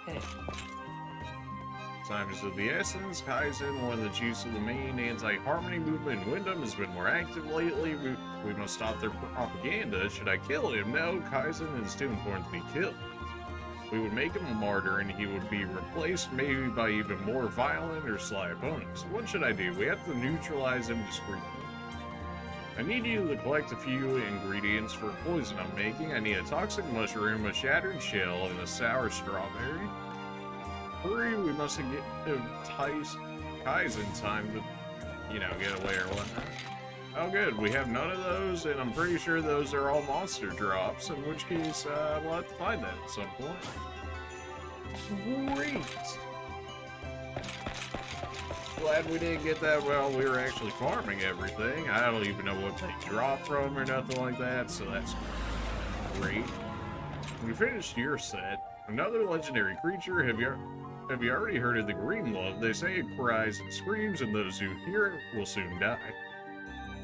Hey. Time is of the essence. Kaizen, one of the chiefs of the main anti-harmony movement in Wyndham, has been more active lately. We must stop their propaganda. Should I kill him? No, Kaizen is too important to be killed. We would make him a martyr, and he would be replaced maybe by even more violent or sly opponents. What should I do? We have to neutralize him discreetly. I need you to collect a few ingredients for a poison I'm making. I need a toxic mushroom, a shattered shell, and a sour strawberry. Hurry, we must give Kaizen time to, get away or whatnot. Oh good, we have none of those, and I'm pretty sure those are all monster drops, in which case, we'll have to find that at some point. Great! Glad we didn't get that while we were actually farming everything. I don't even know what they drop from or nothing like that, so that's great. We finished your set. Another legendary creature, have you already heard of the green love? They say it cries and screams, and those who hear it will soon die.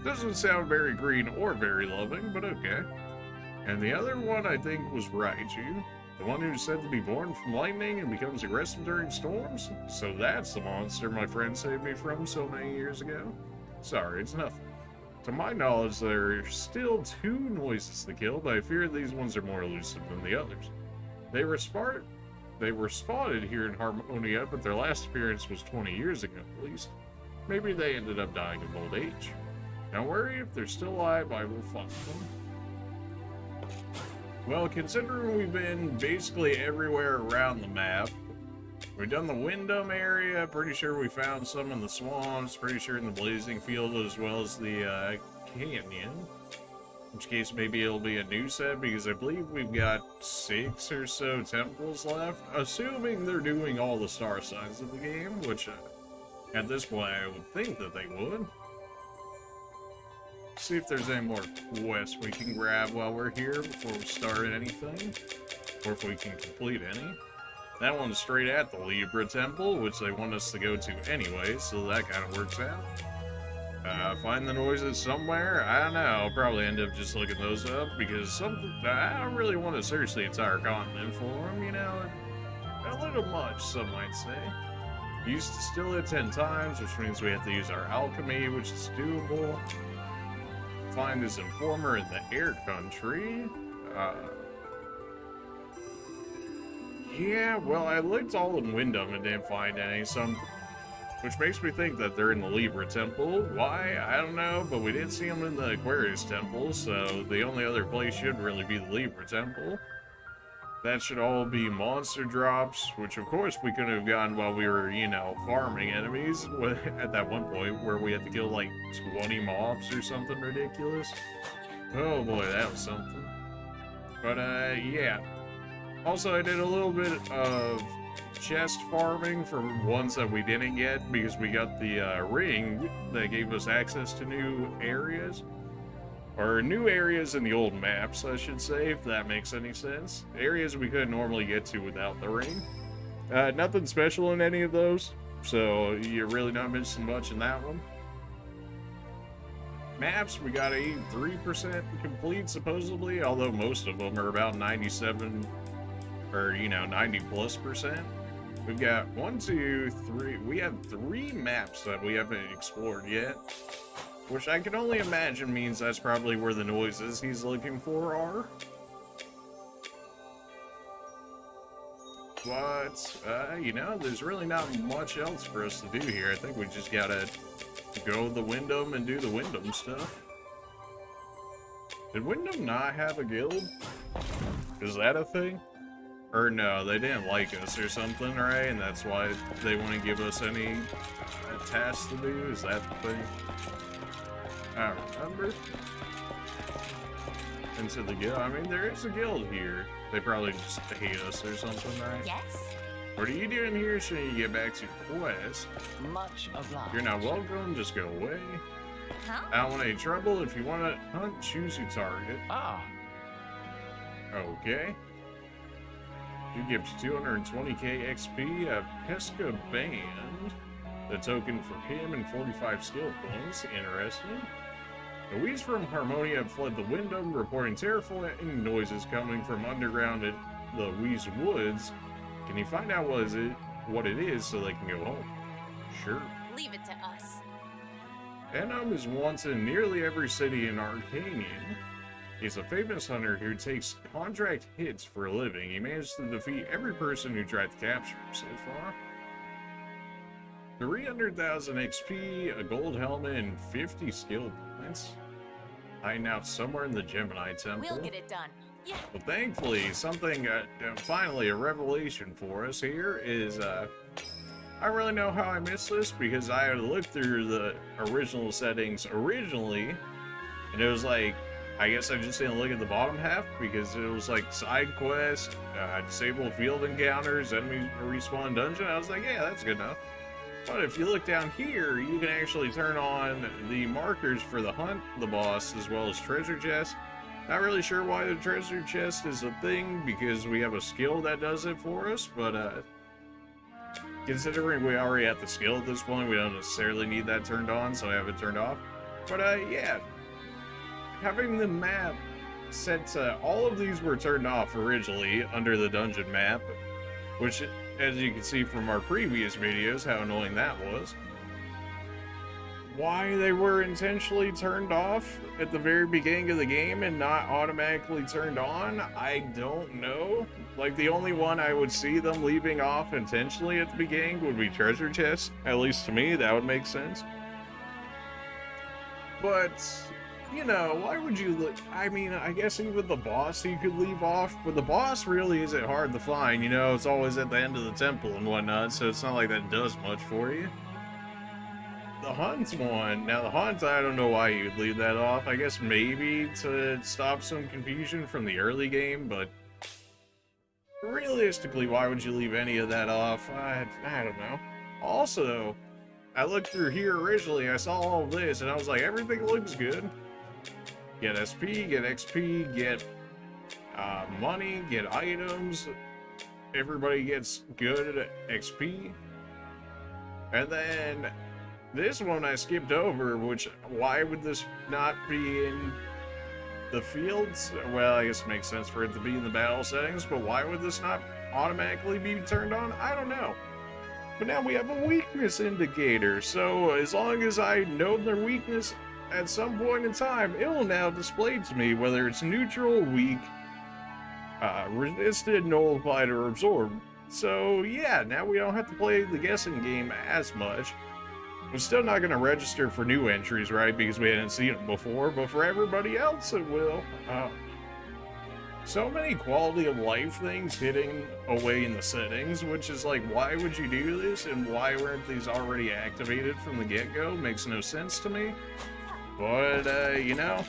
Doesn't sound very green or very loving, but okay. And the other one, I think, was Raiju. The one who's said to be born from lightning and becomes aggressive during storms? So that's the monster my friend saved me from so many years ago? Sorry, it's nothing. To my knowledge, there are still 2 noises to kill, but I fear these ones are more elusive than the others. They were spotted here in Harmonia, but their last appearance was 20 years ago, at least. Maybe they ended up dying of old age. Don't worry, if they're still alive, I will find them. Well, considering we've been basically everywhere around the map, we've done the Wyndham area, pretty sure we found some in the swamps, pretty sure in the Blazing Field, as well as the canyon. In which case, maybe it'll be a new set, because I believe we've got 6 or so temples left, assuming they're doing all the star signs of the game, which at this point I would think that they would. See if there's any more quests we can grab while we're here before we start anything, or if we can complete any. That one's straight at the Libra Temple, which they want us to go to anyway, so that kind of works out. Find the noises somewhere? I don't know, I'll probably end up just looking those up, because I don't really want to search the entire continent for them, a little much, some might say. Used to steal it 10 times, which means we have to use our alchemy, which is doable. Find this informer in the air country. Yeah, well, I looked all in Wyndham and didn't find any, which makes me think that they're in the Libra Temple. Why? I don't know, but we didn't see them in the Aquarius Temple, so the only other place should really be the Libra Temple. That should all be monster drops, which of course we could have gotten while we were, farming enemies at that one point where we had to kill like 20 mobs or something ridiculous. Oh boy, that was something. But yeah. Also, I did a little bit of chest farming for ones that we didn't get because we got the ring that gave us access to new areas. Or new areas in the old maps, I should say, if that makes any sense. Areas we couldn't normally get to without the ring. Nothing special in any of those, so you're really not missing much in that one. Maps, we got 83% complete, supposedly, although most of them are about 97, or, 90+%. We've got 1, 2, 3, we have 3 maps that we haven't explored yet. Which I can only imagine means that's probably where the noises he's looking for are. But, there's really not much else for us to do here. I think we just gotta go to the Wyndham and do the Wyndham stuff. Did Wyndham not have a guild? Is that a thing? Or no, they didn't like us or something, right? And that's why they wouldn't give us any tasks to do? Is that the thing? I remember. Into the guild. I mean, there is a guild here. They probably just hate us or something, right? Yes. What are you doing here? Shouldn't you get back to your quest? Much obliged. You're not welcome. Just go away. Huh? I don't want any trouble. If you want to hunt, choose your target. Ah. Okay. You give 220k XP, a Pesca Band, the token for him, and 45 skill points. Interesting. The Weeds from Harmonia have fled the Wyndham, reporting terrifying noises coming from underground at the Weeds Woods. Can you find out what it is so they can go home? Sure. Leave it to us. Venom is once in nearly every city in Arcanian. He's a famous hunter who takes contract hits for a living. He managed to defeat every person who tried to capture him so far. 300,000 XP, a gold helmet, and 50 skill points. Hiding out somewhere in the Gemini Temple. We'll get it done. Yeah. But thankfully, something, finally a revelation for us here is, I don't really know how I missed this because I had looked through the original settings originally, and it was like, I guess I just didn't look at the bottom half because it was like side quest, disable field encounters, enemy respawn dungeon. I was like, yeah, that's good enough. But if you look down here, you can actually turn on the markers for the hunt, the boss, as well as treasure chest. Not really sure why the treasure chest is a thing because we have a skill that does it for us, but considering we already have the skill at this point, we don't necessarily need that turned on, so I have it turned off. But yeah, having the map set to all of these were turned off originally under the dungeon map, which, as you can see from our previous videos, how annoying that was. Why they were intentionally turned off at the very beginning of the game and not automatically turned on, I don't know. Like, the only one I would see them leaving off intentionally at the beginning would be treasure chests. At least to me, that would make sense. But, you know, why would you look? I mean, I guess even the boss you could leave off, but the boss really isn't hard to find, you know, it's always at the end of the temple and whatnot, so it's not like that does much for you. The hunt one, now the hunt, I don't know why you'd leave that off. I guess maybe to stop some confusion from the early game, but realistically, why would you leave any of that off? I don't know. Also, I looked through here originally, I saw all of this, and I was like, everything looks good. Get SP, get XP, get money, get items. Everybody gets good XP. And then this one I skipped over, which, why would this not be in the fields? Well, I guess it makes sense for it to be in the battle settings, but why would this not automatically be turned on? I don't know. But now we have a weakness indicator, so as long as I know their weakness at some point in time, it will now display to me whether it's neutral, weak, resisted, nullified, or absorbed. So yeah, now we don't have to play the guessing game as much. I'm still not going to register for new entries, right, because we hadn't seen it before, but for everybody else it will. So many quality of life things hitting away in the settings, which is like, why would you do this, and why weren't these already activated from the get-go? Makes no sense to me. But, you know,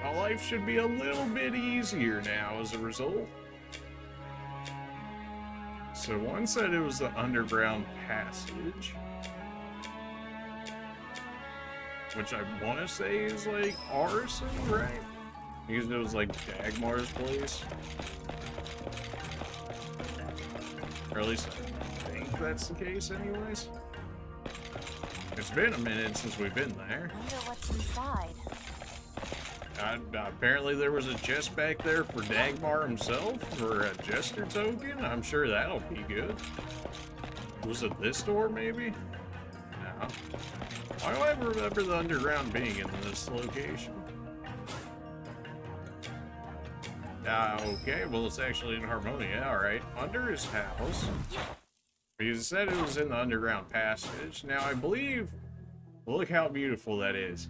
my life should be a little bit easier now as a result. So one said it was the underground passage, which I want to say is like arson, right? Because it was like Dagmar'S place. Or at least I think that's the case anyways. It's been a minute since we've been there. I wonder what's inside. Apparently there was a chest back there for Dagmar himself, for a jester token. I'm sure that'll be good. Was it this door, maybe? No. Why do I remember the underground being in this location? Okay, well, it's actually in Harmonia, alright. Under his house. Because it said it was in the underground passage. Now, I believe... Look how beautiful that is.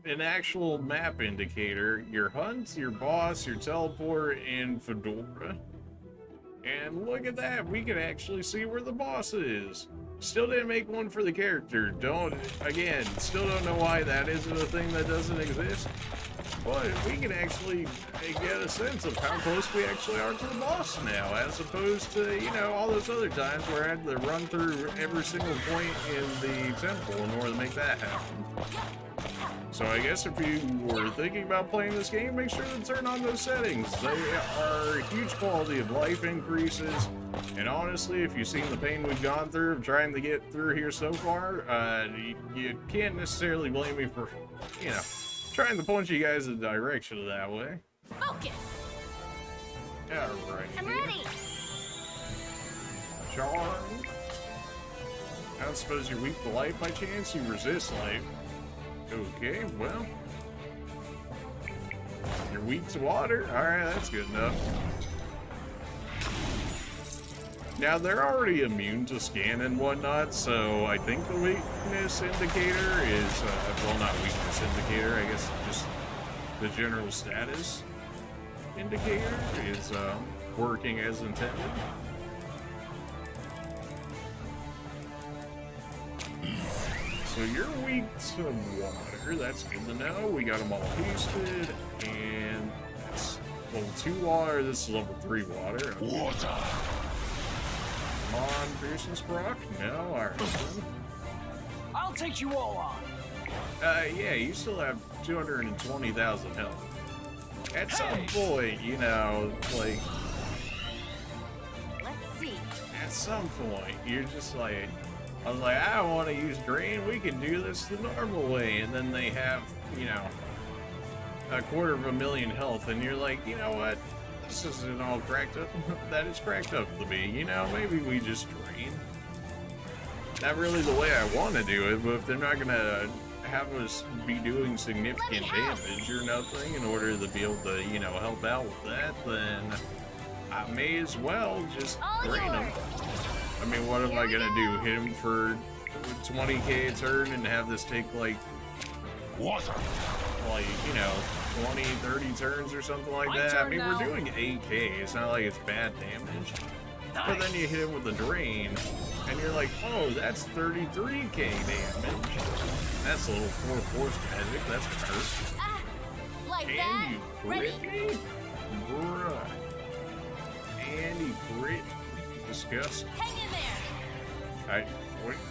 An actual map indicator. Your hunt, your boss, your teleport, and Fedora. And look at that, we can actually see where the boss is. Still didn't make one for the character. Still don't know why that isn't a thing that doesn't exist. But we can actually get a sense of how close we actually are to the boss now, as opposed to, you know, all those other times where I had to run through every single point in the temple in order to make that happen. So I guess if you were thinking about playing this game, make sure to turn on those settings. They are huge quality of life increases. And honestly, if you've seen the pain we've gone through of trying to get through here so far, you can't necessarily blame me for, you know, trying to point you guys in the direction of that way. Focus! Alright. I'm ready! Charm. I don't suppose you're weak to light by chance? You resist light. Okay, well. You're weak to water? Alright, that's good enough. Now, they're already immune to scan and whatnot, so I think the weakness indicator is, well, not weakness indicator, I guess just the general status indicator is working as intended. So you're weak to water, that's good to know. We got them all pasted, and that's level 2 water, this is level 3 water. Okay. Water! Come on, fierceness proc? No? Alright. I'll take you all on. Yeah, you still have 220,000 health. At some point, you know, like, Let's see. at some point, you're just like, I was like, I don't want to use drain, we can do this the normal way, and then they have, you know, 250,000 health, and you're like, you know what, this isn't all cracked up, that is cracked up to be, you know, maybe we just drain. Not really the way I want to do it, but if they're not gonna have us be doing significant damage or nothing in order to be able to, you know, help out with that, then I may as well just drain them. I mean, what am I gonna do? Hit him for 20k a turn and have this take like, Water! like, you know, 20, 30 turns or something like that? I mean, we're doing 8k, it's not like it's bad damage. But then you hit him with a drain, and you're like, oh, that's 33k damage. That's a little 4 force magic, that's gonna hurt. Ah, like Can that. you Ready? crit me? Bruh. And he crit. Disgusting. Hang in there.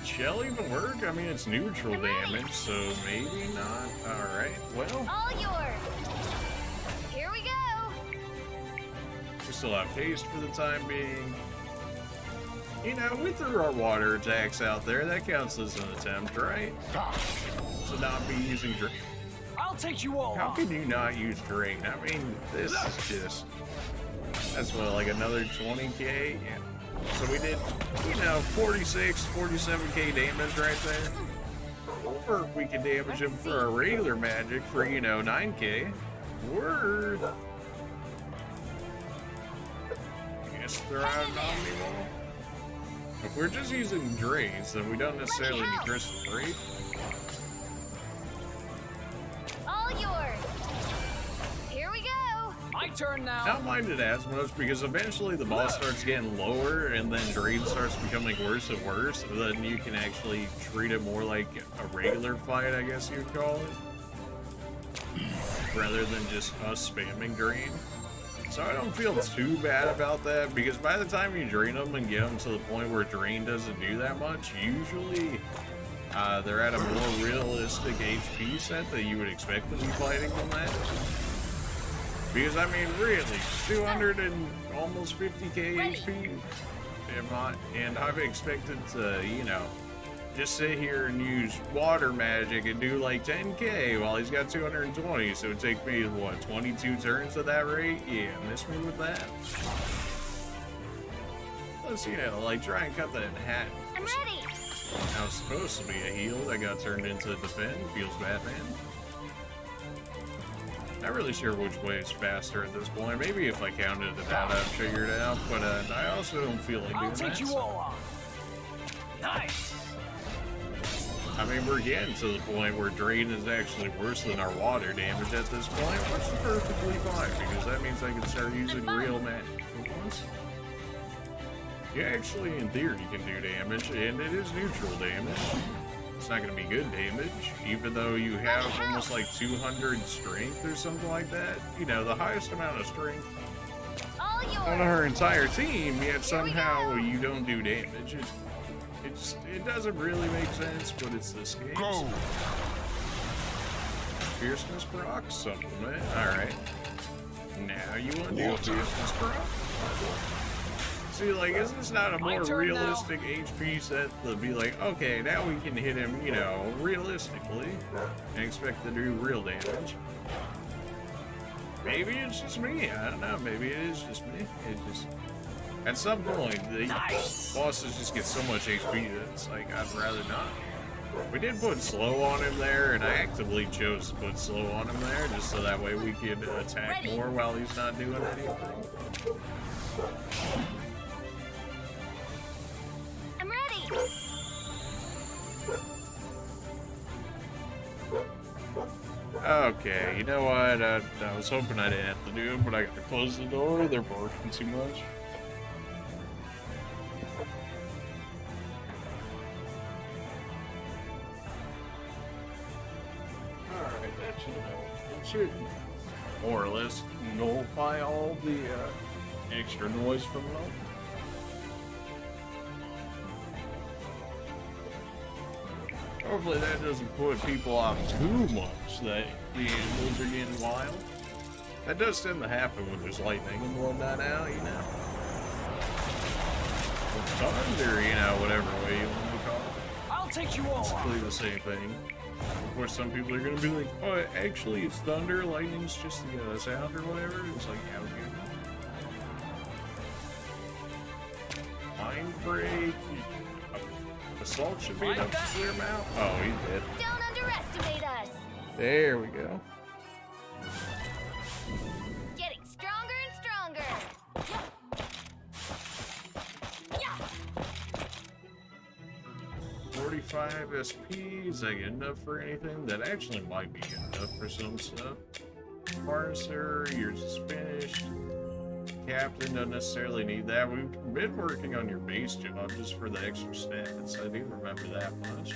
Shell even work? I mean, it's neutral damage, so maybe not. Alright, well, All yours. Here we go. we still have haste for the time being. You know, we threw our water attacks out there. That counts as an attempt, right? To not be using drain. I'll take you all How on. can you not use drain? I mean, this is just... That's what, like another 20k? Yeah. So we did, you know, 46, 47k damage right there. Or we can damage him for our regular magic for, you know, 9k. Word. I guess they're out of Omni-Wall. If we're just using drains, then we don't necessarily need Crystal Break. All yours. Here we go. My turn now. I don't mind it as much because eventually the boss starts getting lower and then drain starts becoming worse and worse. And then you can actually treat it more like a regular fight, I guess you'd call it. Rather than just us spamming drain. So I don't feel too bad about that because by the time you drain them and get them to the point where drain doesn't do that much, usually they're at a more realistic HP set that you would expect to be fighting them at. Because I mean, really, 200 and almost 50k HP, and I've expected to, you know, just sit here and use water magic and do like 10k while he's got 220, so it'd take me, what, 22 turns at that rate? Yeah, miss me with that. Plus, you know, like, try and cut that in half. I'm ready. I was supposed to be a heal that got turned into defend, feels Batman. Not really sure which way is faster at this point. Maybe if I counted it out, I'd figure it out, but I also don't feel like doing I'll take that. you all on. Nice. I mean, we're getting to the point where drain is actually worse than our water damage at this point, which is perfectly fine, because that means I can start using real magic for once. You actually, in theory, can do damage, and it is neutral damage. It's not going to be good damage, even though you have almost like 200 strength or something like that. You know, the highest amount of strength All yours. on our entire team, yet somehow you don't do damage. It doesn't really make sense, but it's this game. Go! Fierceness proc supplement. Alright. Now you want to do a fierceness proc? See, like, is this not a My more turn now. realistic HP set to be like, okay, now we can hit him, you know, realistically and expect to do real damage? Maybe it's just me. I don't know. Maybe it is just me. At some point, the bosses just get so much HP that it's like, I'd rather not. We did put slow on him there, and I actively chose to put slow on him there, just so that way we could attack more while he's not doing anything. I'm ready. Okay, you know what? I was hoping I didn't have to do it, but I gotta close the door. They're barking too much. Alright, that should more or less nullify all the extra noise from them. Hopefully that doesn't put people off too much that the animals are getting wild. That does tend to happen when there's lightning and whatnot out, you know. Or thunder, you know, whatever way you want to call it. I'll take you all It's on. really the same thing. Of course, some people are going to be like, oh, actually it's thunder, lightning's just the sound or whatever. It's like, how good. Mind break. Assault should be enough to clear him out. Oh, he did. Don't underestimate us. There we go. Getting stronger and stronger. 45 SP, is that good enough for anything? That actually might be good enough for some stuff. Parser, yours is finished. Captain doesn't necessarily need that. We've been working on your base job just for the extra stats. I do remember that much.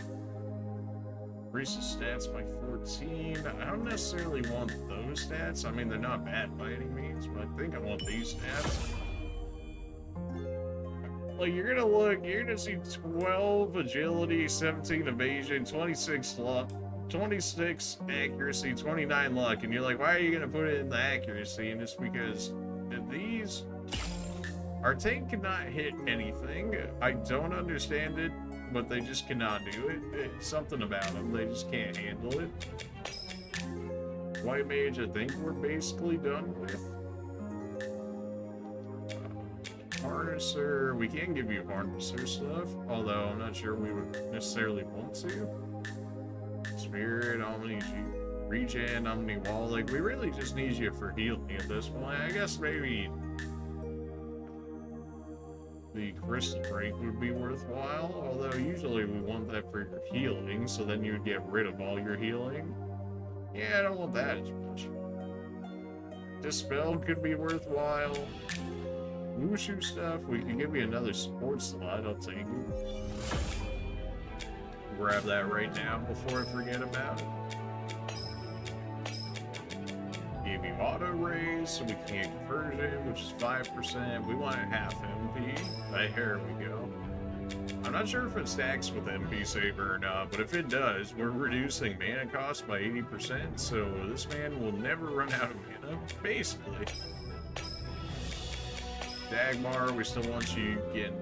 Increases stats by 14. I don't necessarily want those stats. I mean, they're not bad by any means, but I think I want these stats. Like, you're gonna see 12 agility, 17 evasion, 26 luck, 26 accuracy, 29 luck, and you're like, why are you gonna put it in the accuracy? And it's because these, our tank cannot hit anything. I don't understand it, but they just cannot do it. It's something about them, they just can't handle it. White mage, I think we're basically done with. Harnesser, we can give you harnesser stuff, although I'm not sure we would necessarily want to. Spirit, Omni, Regen, Omni Wall, like we really just need you for healing at this point. I guess maybe the Crystal Break would be worthwhile, although usually we want that for your healing, so then you would get rid of all your healing. Yeah, I don't want that as much. Dispel could be worthwhile. Wushu stuff, we can give you another support slot, I'll take it. Grab that right now before I forget about it. Give you auto raise, so we can get conversion, which is 5%. We want it half MP. There we go. I'm not sure if it stacks with MP Saver or not, but if it does, we're reducing mana cost by 80%, so this man will never run out of mana, basically. Dagmar, we still want you getting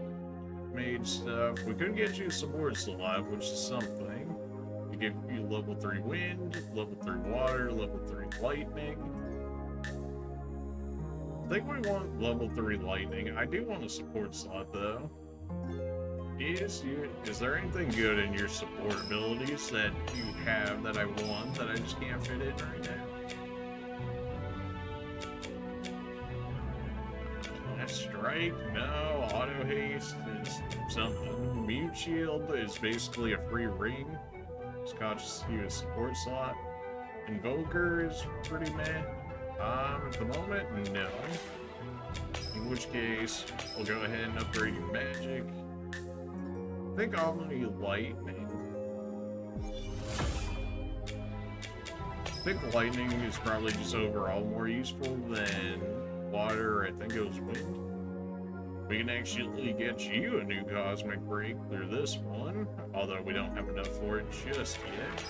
mage stuff. We could get you support slot, which is something. We give you level 3 wind, level 3 water, level 3 lightning. I think we want level 3 lightning. I do want a support slot though. Is there anything good in your support abilities that you have that I want that I just can't fit in right now? Strike? No. Auto haste is something. Mute shield is basically a free ring. Just costs you a support slot. Invoker is pretty meh. At the moment, no. In which case, we'll go ahead and upgrade your magic. I think Omni Lightning. I think lightning is probably just overall more useful than water. I think it was wind. We can actually get you a new cosmic break through this one, although we don't have enough for it just yet.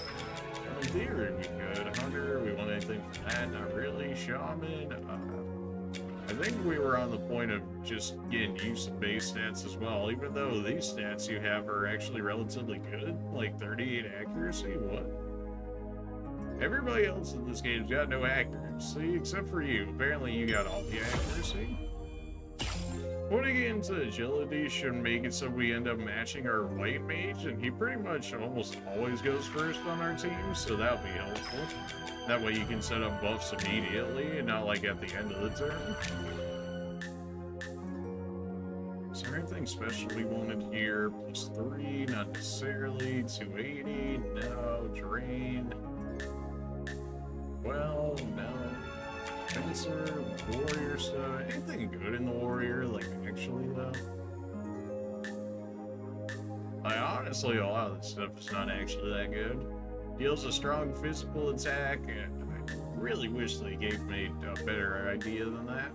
In theory, we could. Hunter, we want anything from that? Not really. Shaman, I think we were on the point of just getting you some base stats as well, even though these stats you have are actually relatively good, like 38 accuracy. What? Everybody else in this game's got no accuracy except for you. Apparently you got all the accuracy. Putting it into agility should make it so we end up matching our white mage, and he pretty much almost always goes first on our team, so that'll be helpful. That way you can set up buffs immediately and not like at the end of the turn. Is there anything special we wanted here? +3, not necessarily. 280, no. Drain. Well, no. Fencer, warrior stuff. Anything good in the warrior, like actually though? Honestly, a lot of this stuff is not actually that good. Deals a strong physical attack, and I really wish they gave me a better idea than that.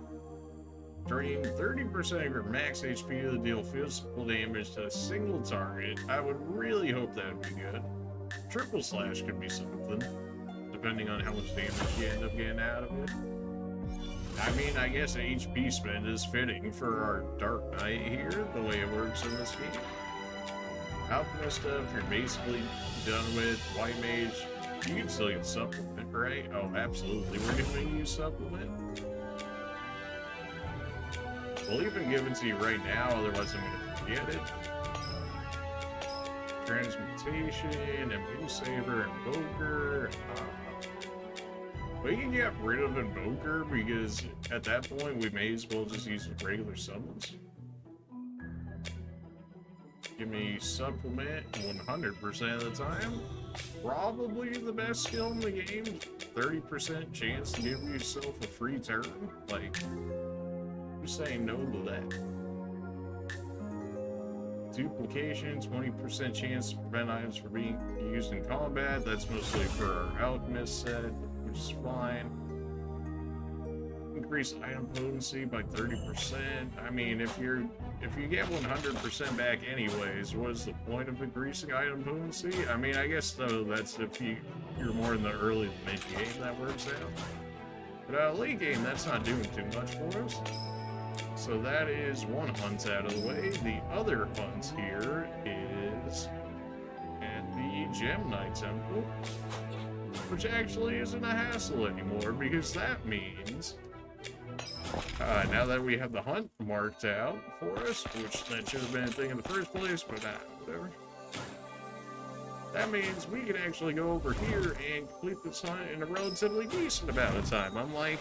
Drain 30% of your max HP to deal physical damage to a single target. I would really hope that would be good. Triple slash could be something, depending on how much damage you end up getting out of it. I mean, I guess HP spend is fitting for our Dark Knight here, the way it works in this game. Alchemist stuff, you're basically done with. White Mage, you can still get supplement, right? Oh, absolutely, we're gonna use supplement. We'll even give it to you right now, otherwise I'm gonna forget it. Transmutation, Immune Saber, Invoker. We can get rid of Invoker because at that point we may as well just use regular summons. Give me supplement 100% of the time. Probably the best skill in the game. 30% chance to give yourself a free turn. Like, who's saying no to that? Duplication, 20% chance to prevent items from being used in combat. That's mostly for our Alchemist set, which is fine. Increase item potency by 30%. I mean, if you get 100% back anyways, what is the point of increasing item potency? I mean, I guess though that's if you're more in the early to mid game that works out. But late game, that's not doing too much for us. So that is one hunt out of the way. The other hunt here is at the Gem Knight Temple, which actually isn't a hassle anymore because that means now that we have the hunt marked out for us, which that should have been a thing in the first place, but whatever. That means we can actually go over here and complete this hunt in a relatively decent amount of time, unlike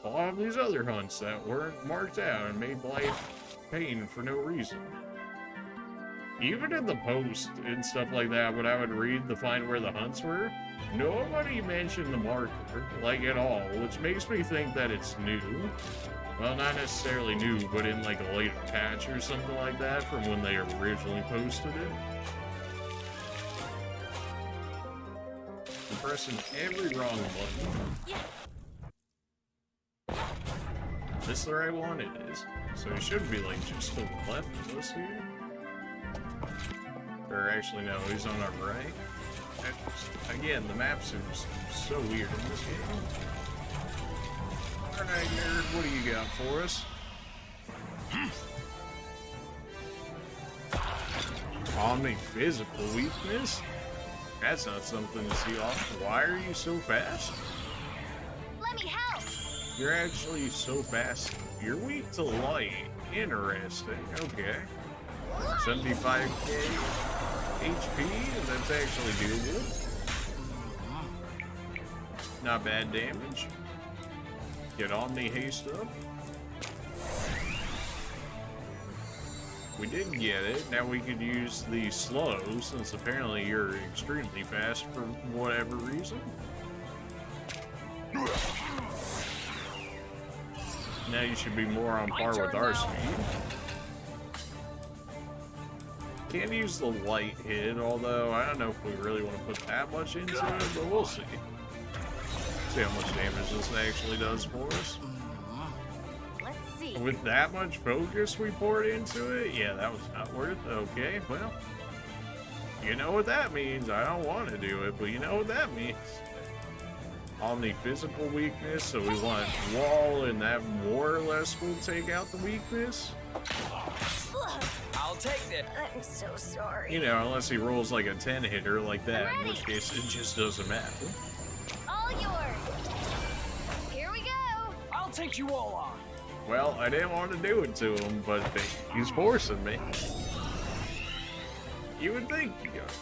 a lot of these other hunts that weren't marked out and made life pain for no reason. Even in the post and stuff like that, when I would read to find where the hunts were, nobody mentioned the marker, like at all, which makes me think that it's new. Well, not necessarily new, but in like a later patch or something like that from when they originally posted it. I'm pressing every wrong button. This the right one? It is. So it should be like just to the left of us here. Or actually no, he's on our right. Again, the maps are so weird in this game. Alright, nerd, what do you got for us? Omni physical weakness? That's not something to see off. Why are you so fast? Let me help. You're actually so fast. You're weak to light. Interesting. Okay. 75k HP. That's actually doable. Not bad damage. Get Omni haste up. We didn't get it. Now we could use the slow, since apparently you're extremely fast for whatever reason. Now you should be more on par with our speed. Can't use the light hit, although I don't know if we really want to put that much into it, but we'll see. See how much damage this actually does for us. Let's see. With that much focus we poured into it, yeah, that was not worth it. Okay, well, you know what that means. I don't want to do it, but you know what that means. Omni physical weakness, so we want wall, and that more or less will take out the weakness. I'll take it. I'm so sorry. You know, unless he rolls like a 10 hitter like that, in which case it just doesn't matter. All yours. Here we go. I'll take you all on. Well, I didn't want to do it to him, but he's forcing me. You would think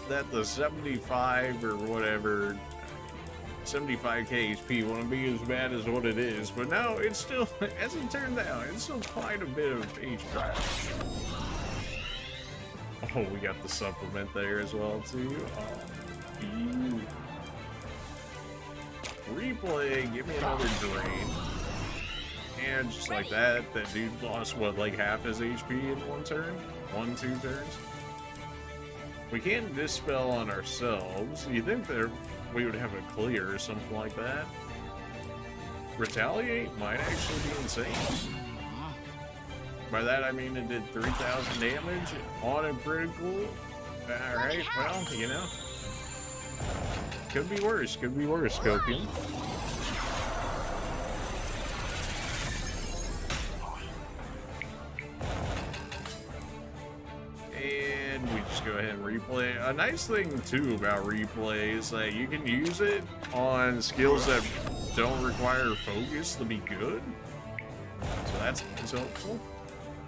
that the 75 or whatever, 75k HP wouldn't be as bad as what it is, but no, it's still, as it turns out, it's still quite a bit of HP. Oh, we got the supplement there as well, too. Oh, replay, give me another drain. And just like that, that dude lost, what, like half his HP in one turn? 1-2 turns? We can't dispel on ourselves. You think that we would have a clear or something like that? Retaliate might actually be insane. By that I mean it did 3,000 damage on a critical. Alright, well, you know. Could be worse, Copium. And we just go ahead and replay. A nice thing too about replay is that you can use it on skills that don't require focus to be good. So that's helpful.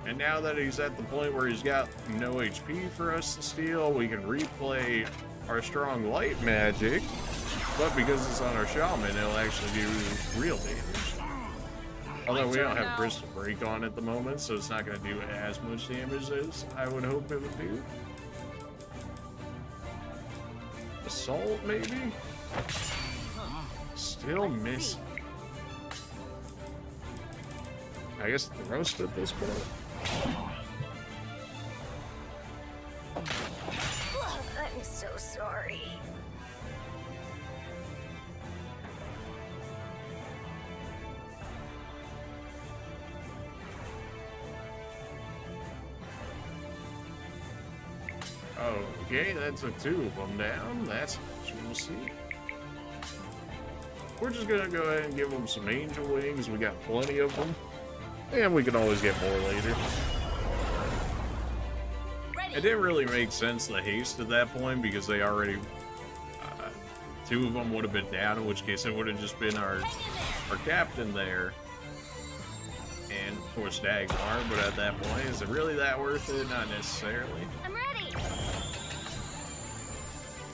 And now that he's at the point where he's got no HP for us to steal, we can replay our strong light magic. But because it's on our shaman, it'll actually do real damage. Although we don't have Crystal Break on at the moment, so it's not going to do as much damage as I would hope it would do. Assault, maybe? Still missing. I guess the roast at this point. I'm so sorry. Okay, that's a 2 of them down. That's what we'll see. We're just gonna go ahead and give them some angel wings. We got plenty of them. And we can always get more later. It didn't really make sense to haste at that point because they already... 2 of them would have been down, in which case it would have just been our captain there. And, of course, Dagmar, but at that point, is it really that worth it? Not necessarily. I'm ready.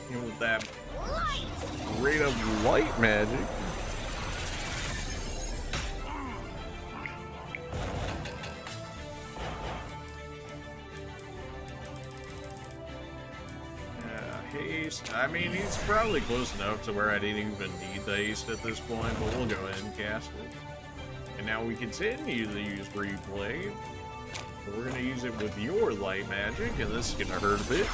You know, with that rate of light magic. Haste. I mean, he's probably close enough to where I didn't even need the haste at this point, but we'll go ahead and cast it. And now we continue to use replay. But we're going to use it with your light magic, and this is going to hurt a bit.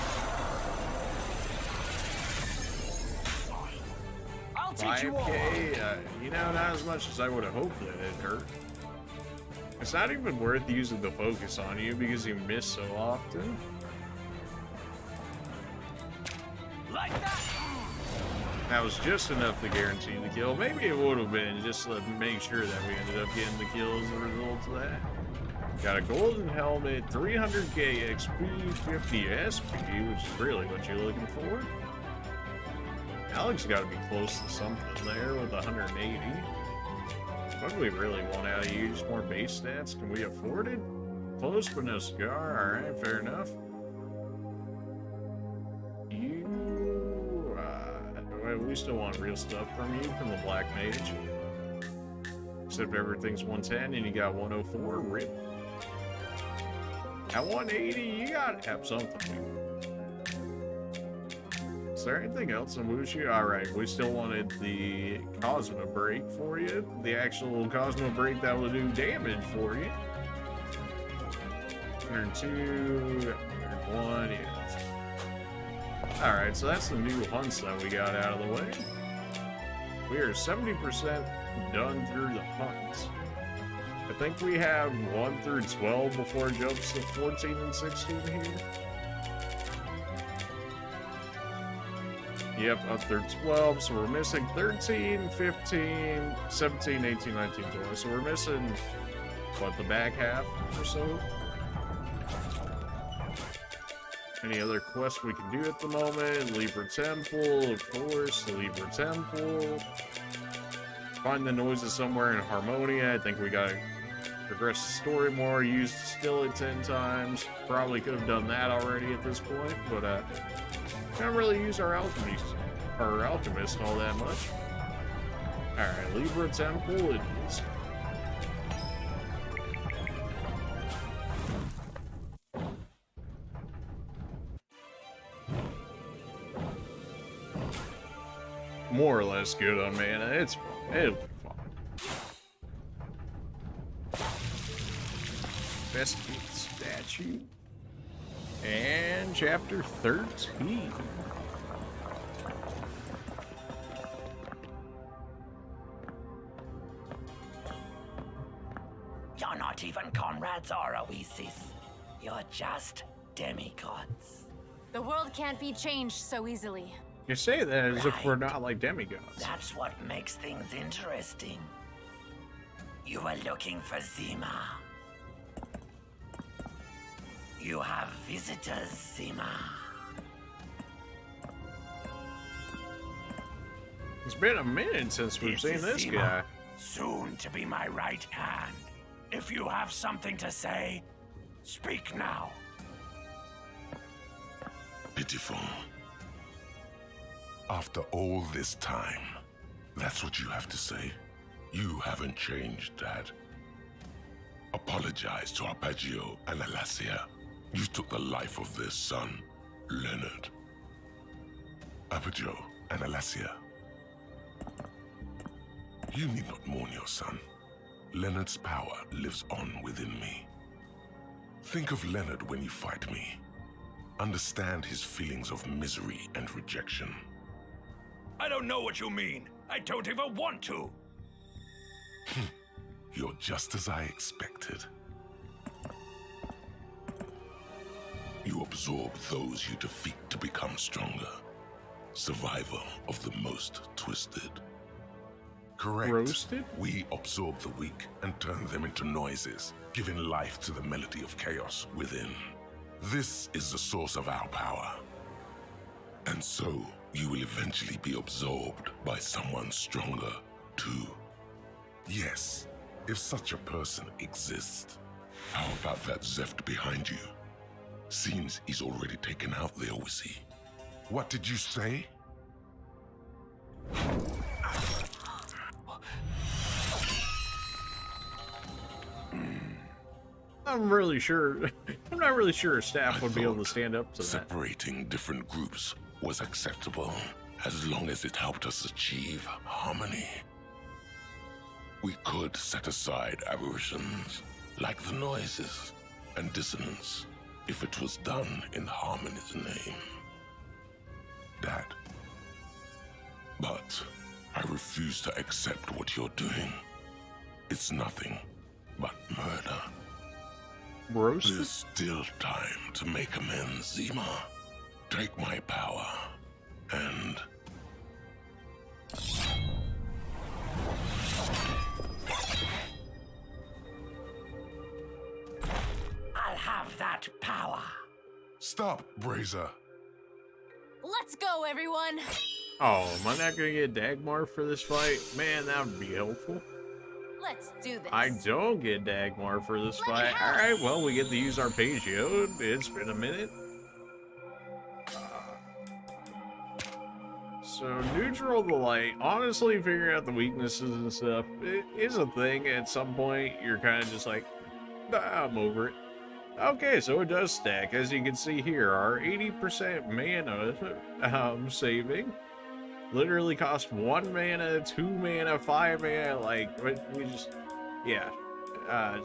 I'll teach you 5k, you know, not as much as I would have hoped that it hurt. It's not even worth using the focus on you because you miss so often. like that. That was just enough to guarantee the kill. Maybe it would have been just to make sure that we ended up getting the kill as a result of that. Got a golden helmet, 300k XP, 50 SP, which is really what you're looking for. Alex got to be close to something there with 180. What do we really want out of you? Just more base stats? Can we afford it? Close but no cigar. Alright, fair enough. We still want real stuff from you, from the Black Mage. Except everything's 110 and you got 104. Rip. At 180, you gotta have something. Is there anything else in Wuxi? Alright, we still wanted the Cosmo Break for you. The actual Cosmo Break that will do damage for you. 102, 101, yeah. Alright, so that's the new hunts that we got out of the way. We are 70% done through the hunts. I think we have 1 through 12 before it jumps to 14 and 16 here. Yep, up through 12, so we're missing 13, 15, 17, 18, 19, 20. So we're missing, what, the back half or so? Any other quests we can do at the moment? Libra Temple, of course, the Libra Temple. Find the noises somewhere in Harmonia. I think we got progress the story more, used still at 10 times. Probably could have done that already at this point, but can't really use our alchemist all that much. Alright, Libra Temple it is. More or less good on mana. It'll be fine. Investigate statue. And chapter 13. You're not even comrades or Oasis. You're just demigods. The world can't be changed so easily. You say that as if we're not like demigods. That's what makes things interesting. You were looking for Zima. You have visitors, Zima. It's been a minute since we've seen is this Zima, guy. soon to be my right hand. If you have something to say, speak now. Pitiful. After all this time, that's what you have to say? You haven't changed, Dad. Apologize to Arpeggio and Alasia. You took the life of their son, Leonard. Arpeggio and Alasia. You need not mourn your son. Leonard's power lives on within me. Think of Leonard when you fight me. Understand his feelings of misery and rejection. I don't know what you mean. I don't even want to. You're just as I expected. You absorb those you defeat to become stronger. Survival of the most twisted. Correct. Roasted? We absorb the weak and turn them into noises, giving life to the melody of chaos within. This is the source of our power. And so, you will eventually be absorbed by someone stronger, too. Yes, if such a person exists. How about that Zeft behind you? Seems he's already taken out the Oasis. What did you say? I'm not really sure a staff would be able to stand up to that. Separating different groups was acceptable as long as it helped us achieve harmony. We could set aside aberrations like the noises and dissonance if it was done in harmony's name. Dad. But I refuse to accept what you're doing. It's nothing but murder. Roasted? There's still time to make amends, Zima. Take my power, and... I'll have that power. Stop, Brazier. Let's go, everyone. Oh, am I not gonna get Dagmar for this fight? Man, that would be helpful. Let's do this. I don't get Dagmar for this fight. Alright, well, we get to use Arpeggio. It's been a minute. So, neutral the light. Honestly, figuring out the weaknesses and stuff is a thing. At some point, you're kind of just like, nah, I'm over it. Okay, so it does stack. As you can see here, our 80% mana saving literally cost 1 mana, 2 mana, 5 mana, like, we just, yeah.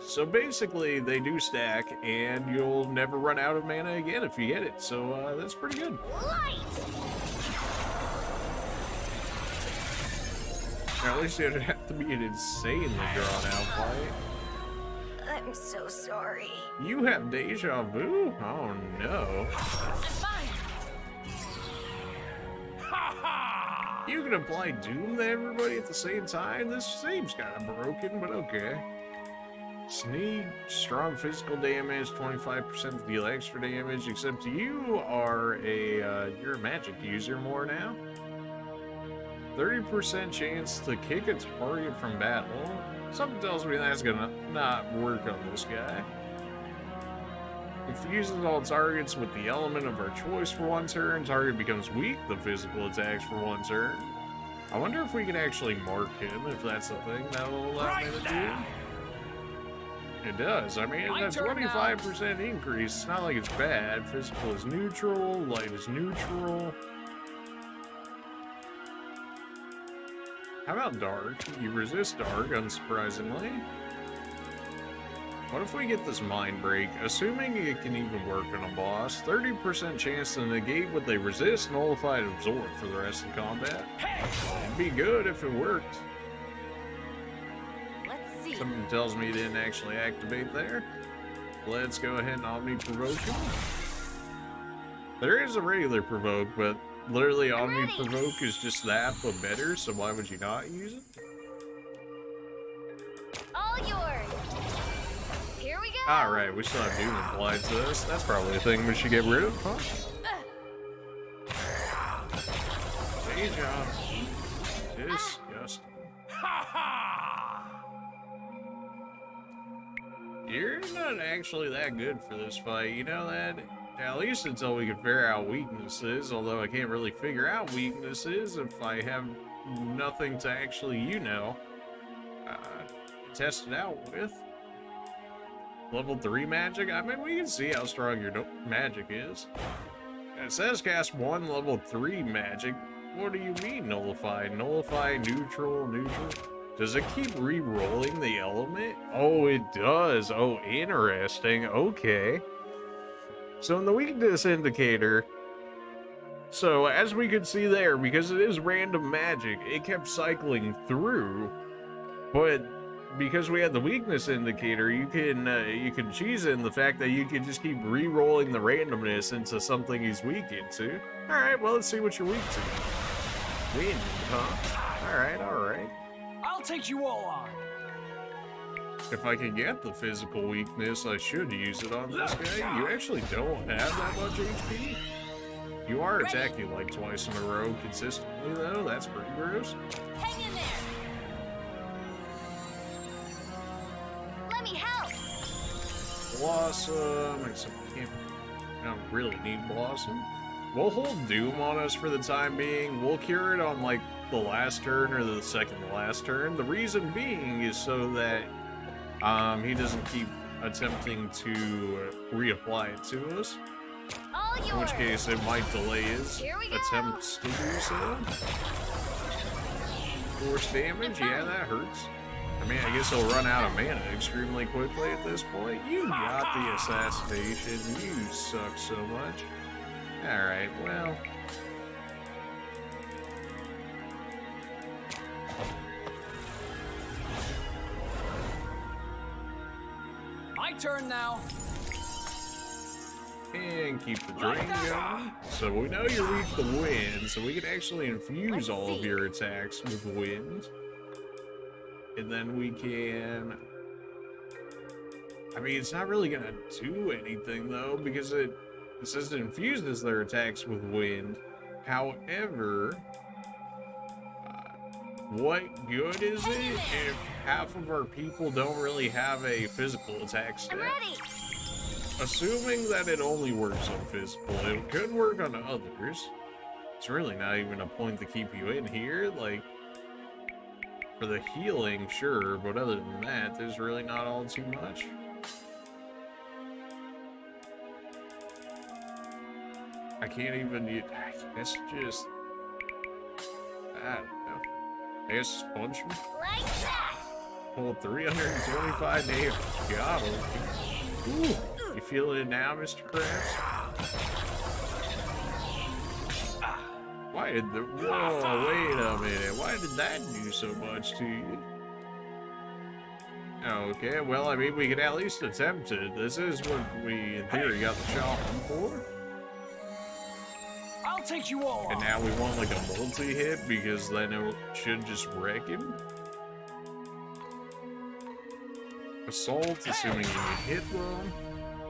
So basically, they do stack, and you'll never run out of mana again if you get it, so that's pretty good. Light! Now, at least it would have to be an insanely drawn-out fight. I'm so sorry. You have deja vu? Oh, no. I'm fine. You can apply Doom to everybody at the same time? This seems kind of broken, but okay. Sneak, strong physical damage, 25% deal extra damage, except you are you're a magic user more now. 30% chance to kick a target from battle. Something tells me that's gonna not work on this guy. Infuses all targets with the element of our choice for one turn. Target becomes weak to physical attacks for one turn. I wonder if we can actually mark him, if that's the thing that will allow me to do. It does. I mean, it's a 25% increase. It's not like it's bad. Physical is neutral. Light is neutral. How about dark? You resist dark, unsurprisingly. What if we get this mind break? Assuming it can even work on a boss, 30% chance to negate what they resist, nullify, and absorb for the rest of the combat. It'd be good if it worked. Let's see. Something tells me it didn't actually activate there. Let's go ahead and Omni-Provoke him. There is a regular provoke, but literally Omni-Provoke is just that, but better, so why would you not use it? All yours. Here we go. Alright, we still have Doom applied to this. That's probably a thing we should get rid of, huh? Hey, John. Disgusting. You're not actually that good for this fight, you know that? At least until we can figure out weaknesses, although I can't really figure out weaknesses if I have nothing to actually, test it out with. Level 3 magic? I mean, we can see how strong your magic is. It says cast 1 level 3 magic. What do you mean nullify? Nullify, neutral, neutral? Does it keep re-rolling the element? Oh, it does. Oh, interesting. Okay. So in the weakness indicator, so as we could see there, because it is random magic, it kept cycling through, but because we had the weakness indicator, you can cheese in the fact that you can just keep re-rolling the randomness into something he's weak into. Alright, well, let's see what you're weak to. Wind, huh? Alright. I'll take you all on. If I can get the physical weakness, I should use it on this guy. You actually don't have that much HP. You are attacking like twice in a row consistently, though. That's pretty gross. Hang in there. Let me help. Blossom. Except we don't really need Blossom. We'll hold Doom on us for the time being. We'll cure it on like the last turn or the second to last turn. The reason being is so that he doesn't keep attempting to reapply it to us. All yours. In which case, it might delay his Here we go. attempts to do so. Force damage, yeah, that hurts. I mean, I guess he'll run out of mana extremely quickly at this point. You got the assassination. You suck so much. Alright, well. My turn now. And keep the drain going. So we know you're weak to wind, so we can actually infuse all of your attacks with wind. And then we can... I mean, it's not really gonna do anything though, because it says it infuses their attacks with wind. However, what good is it if half of our people don't really have a physical attack stat? I'm ready. Assuming that it only works on physical, it could work on others. It's really not even a point to keep you in here. Like, for the healing, sure, but other than that, there's really not all too much. I can't even, I guess just, I don't know. I guess just punch him. Like that. Pull 325 damage. Got him. Ooh. You feeling it now, Mr. Krabs? Why did the... Whoa, wait a minute. Why did that do so much to you? Okay, well, I mean, we could at least attempt it. This is what we, in theory, got the shopping for. I'll take you all And on. now we want, like, a multi-hit, because then it should just wreck him. Assault, assuming you hit them.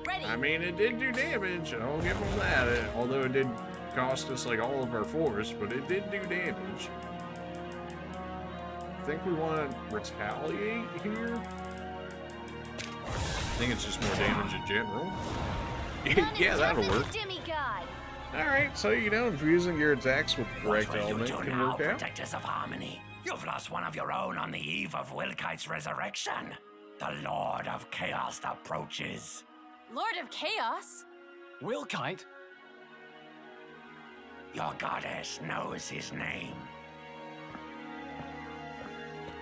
Ready. I mean, it did do damage. I'll give them that. Although it did cost us like all of our force, but it did do damage. think we want to retaliate here. I think it's just more damage in general. Yeah, that'll work. Demigod. Alright, so you know, infusing your attacks with the correct What will you element do can now, work out. Protectors of Harmony? You've lost one of your own on the eve of Wilkite's resurrection. The Lord of Chaos approaches. Lord of Chaos? Wilkite? Your goddess knows his name.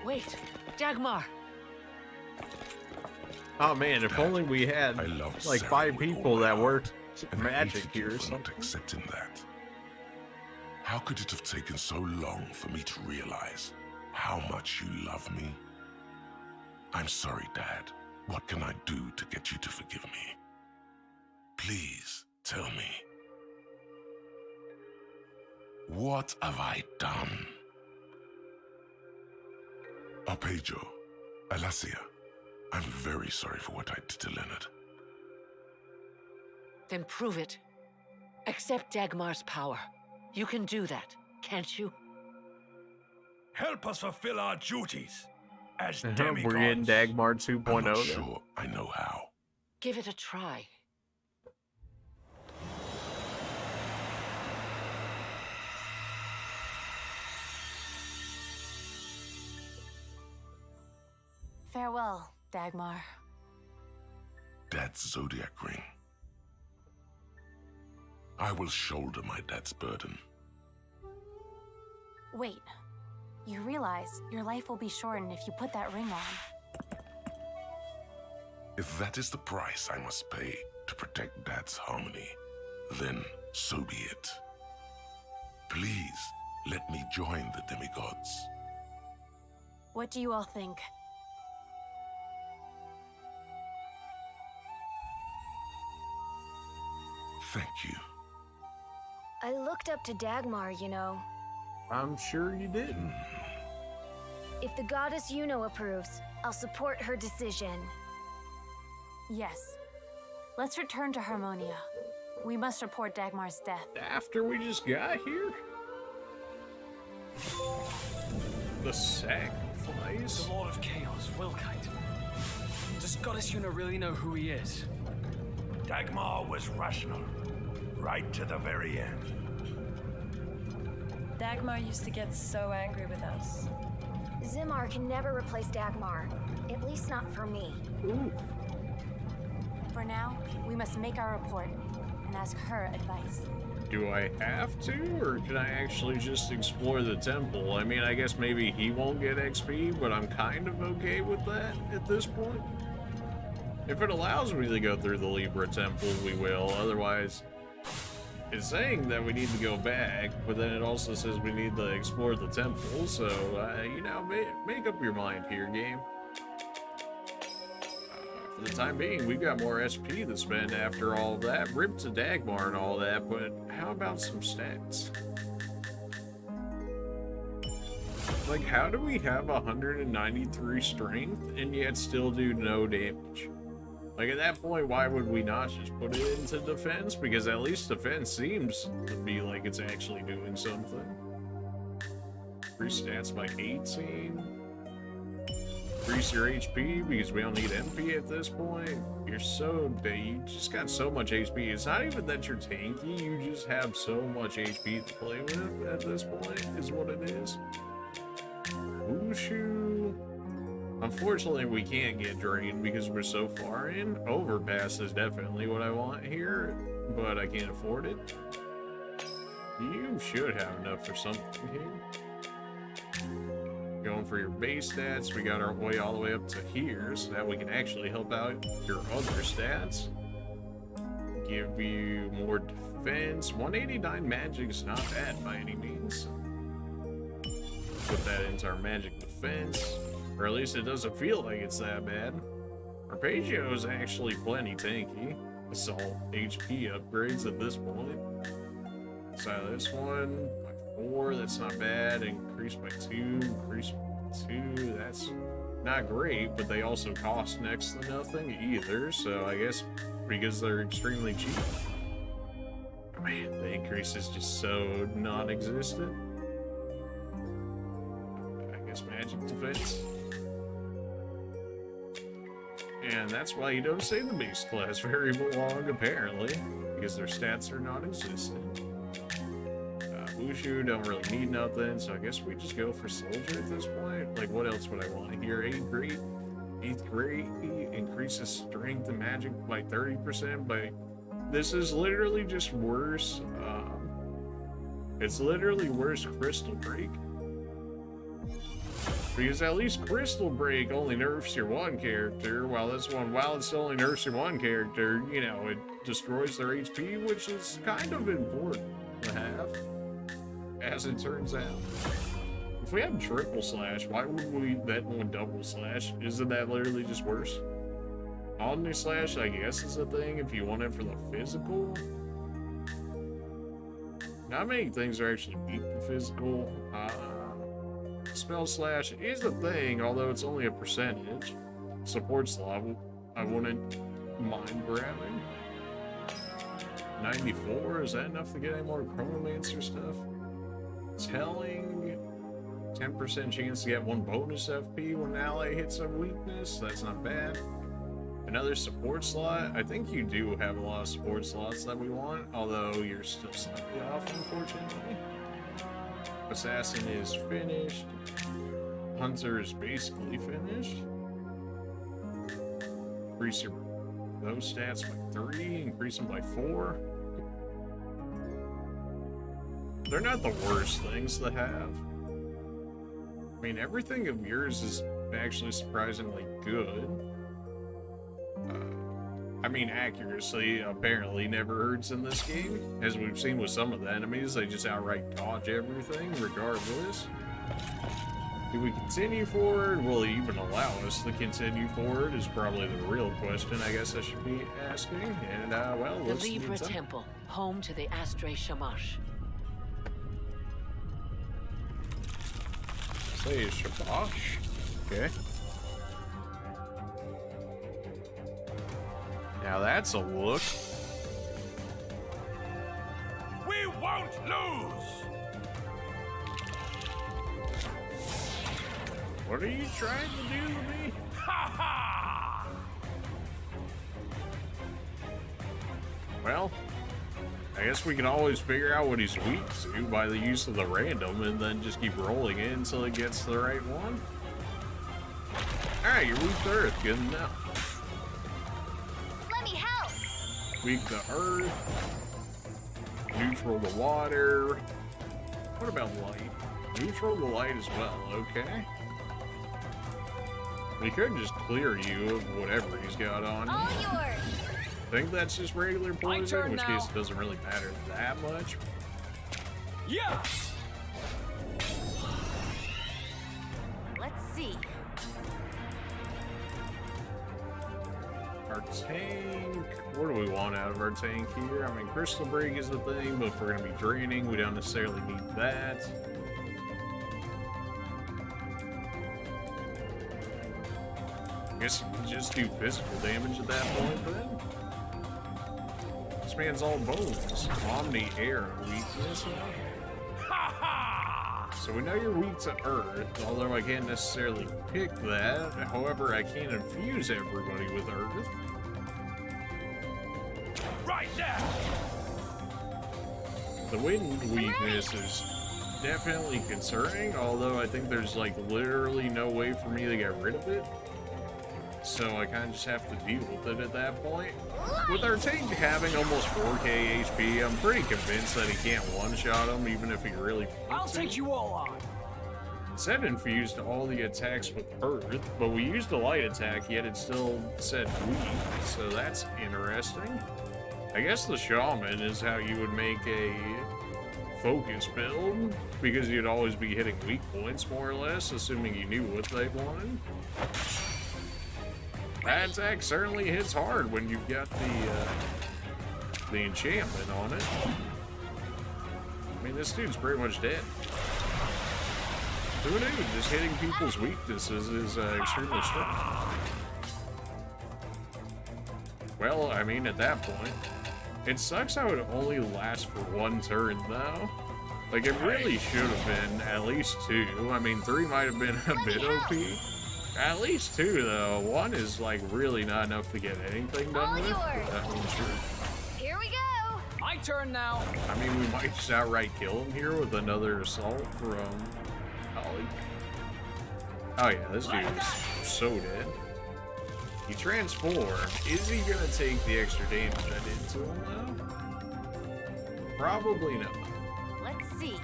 Wait, Dagmar. Oh man, if only we had I love like Sarah 5 with people all that my worked heart, and I magic hated you here or for not something. accepting that. How could it have taken so long for me to realize how much you love me? I'm sorry, Dad. What can I do to get you to forgive me? Please, tell me. What have I done? Arpeggio, Alasia, I'm very sorry for what I did to Leonard. Then prove it. Accept Dagmar's power. You can do that, can't you? Help us fulfill our duties as demigods. We're getting Dagmar I'm 2.0 not then. sure I know how. Give it a try. Farewell, Dagmar. Dad's zodiac ring. I will shoulder my dad's burden. Wait. You realize your life will be shortened if you put that ring on. If that is the price I must pay to protect Dad's harmony, then so be it. Please, let me join the demigods. What do you all think? Thank you. I looked up to Dagmar, you know. I'm sure you did. If the goddess Yuno approves, I'll support her decision. Yes. Let's return to Harmonia. We must report Dagmar's death. After we just got here? The sacrifice? The Lord of Chaos, Wilkite. Does Goddess Yuno really know who he is? Dagmar was rational, right to the very end. Dagmar used to get so angry with us. Zimar can never replace Dagmar. At least not for me. Ooh. For now, we must make our report and ask her advice. Do I have to, or can I actually just explore the temple? I mean, I guess maybe he won't get XP, but I'm kind of okay with that at this point. If it allows me to go through the Libra temple, we will. Otherwise, it's saying that we need to go back, but then it also says we need to explore the temple. So, you know, make up your mind here, game. For the time being, we've got more SP to spend after all of that. Rip to Dagmar and all that, but how about some stats? Like, how do we have 193 strength and yet still do no damage? Like, at that point, why would we not just put it into defense? Because at least defense seems to be like it's actually doing something. Increase stats by 18. Increase your HP because we don't need MP at this point. You're so dead. You just got so much HP. It's not even that you're tanky. You just have so much HP to play with at this point is what it is. Wushu. Unfortunately, we can't get drained because we're so far in. Overpass is definitely what I want here, but I can't afford it. You should have enough for something here. Going for your base stats, we got our way all the way up to here, so that we can actually help out your other stats. Give you more defense. 189 magic is not bad by any means. Put that into our magic defense. Or at least it doesn't feel like it's that bad. Arpeggio is actually plenty tanky. It's all HP upgrades at this point. So this one by 4, that's not bad. Increase by 2, increase by 2, that's not great, but they also cost next to nothing either. So I guess because they're extremely cheap. Man, the increase is just so non-existent. guess magic defense. And that's why you don't say the beast class very long, apparently, because their stats are non-existent. Wushu don't really need nothing, so I guess we just go for soldier at this point. Like, what else would I want here? 8th grade? 8th grade increases strength and magic by 30%, but this is literally just worse. It's literally worse Crystal Break. Because at least Crystal Break only nerfs your one character, while this one, while it's only nerfs your one character, you know, it destroys their HP, which is kind of important to have, as it turns out. If we have triple slash, why would we bet on double slash? Isn't that literally just worse? Omni slash, I guess, is a thing if you want it for the physical. Not many things are actually beat the physical. Spell slash is a thing, although it's only a percentage. Support slot, I wouldn't mind grabbing. 94, is that enough to get any more Chronomancer stuff? Telling, 10% chance to get 1 bonus FP when an ally hits a weakness. That's not bad. Another support slot. I think you do have a lot of support slots that we want, although you're still slightly off, unfortunately. Assassin is finished. Hunter is basically finished. Increase those stats by 3, increase them by 4. They're not the worst things to have. I mean, everything of yours is actually surprisingly good. I mean, accuracy apparently never hurts in this game. As we've seen with some of the enemies, they just outright dodge everything, regardless. Do we continue forward? Will it even allow us to continue forward is probably the real question I guess I should be asking. And, well, The let's Libra Temple, home to the Astria Shamash. Say Shabash. Okay. Now that's a look. We won't lose! What are you trying to do to me? Ha ha! Well, I guess we can always figure out what he's weak to by the use of the random and then just keep rolling it until it gets to the right one. Alright, you're weak to earth, good enough. Let me help! Weak to earth. Neutral to water. What about light? Neutral to light as well, okay. We could just clear you of whatever he's got on. All yours! I think that's just regular poison, in which case it doesn't really matter that much. Yeah! Let's see. Our tank, what do we want out of our tank here? I mean, Crystal Break is the thing, but if we're going to be draining, we don't necessarily need that. I guess we can just do physical damage at that point then. This man's all bones. Omni air weakness. Ha ha! So we know you're weak to earth, although I can't necessarily pick that. However, I can infuse everybody with earth. Right there! The wind weakness is definitely concerning, although I think there's like literally no way for me to get rid of it. So I kind of just have to deal with it at that point. With our tank having almost 4k HP, I'm pretty convinced that he can't one-shot him, even if he really wants I'll to. take you all on. Said infused all the attacks with earth, but we used a light attack, yet it still said weak, so that's interesting. I guess the shaman is how you would make a focus build, because you'd always be hitting weak points, more or less, assuming you knew what they wanted. That attack certainly hits hard when you've got the enchantment on it. I mean, this dude's pretty much dead. Who knew? Just hitting people's weaknesses is extremely strong. Well, I mean, at that point, it sucks how it only lasts for one turn, though. Like, it really should have been at least 2. I mean, 3 might have been a bit OP. At least 2, though. 1 is, like, really not enough to get anything done with. I mean, sure. Here we go. My turn now. I mean, we might just outright kill him here with another assault from Ollie. Oh, yeah, this dude is so dead. He transformed. Is he gonna take the extra damage I did to him, though? Probably not. Let's see.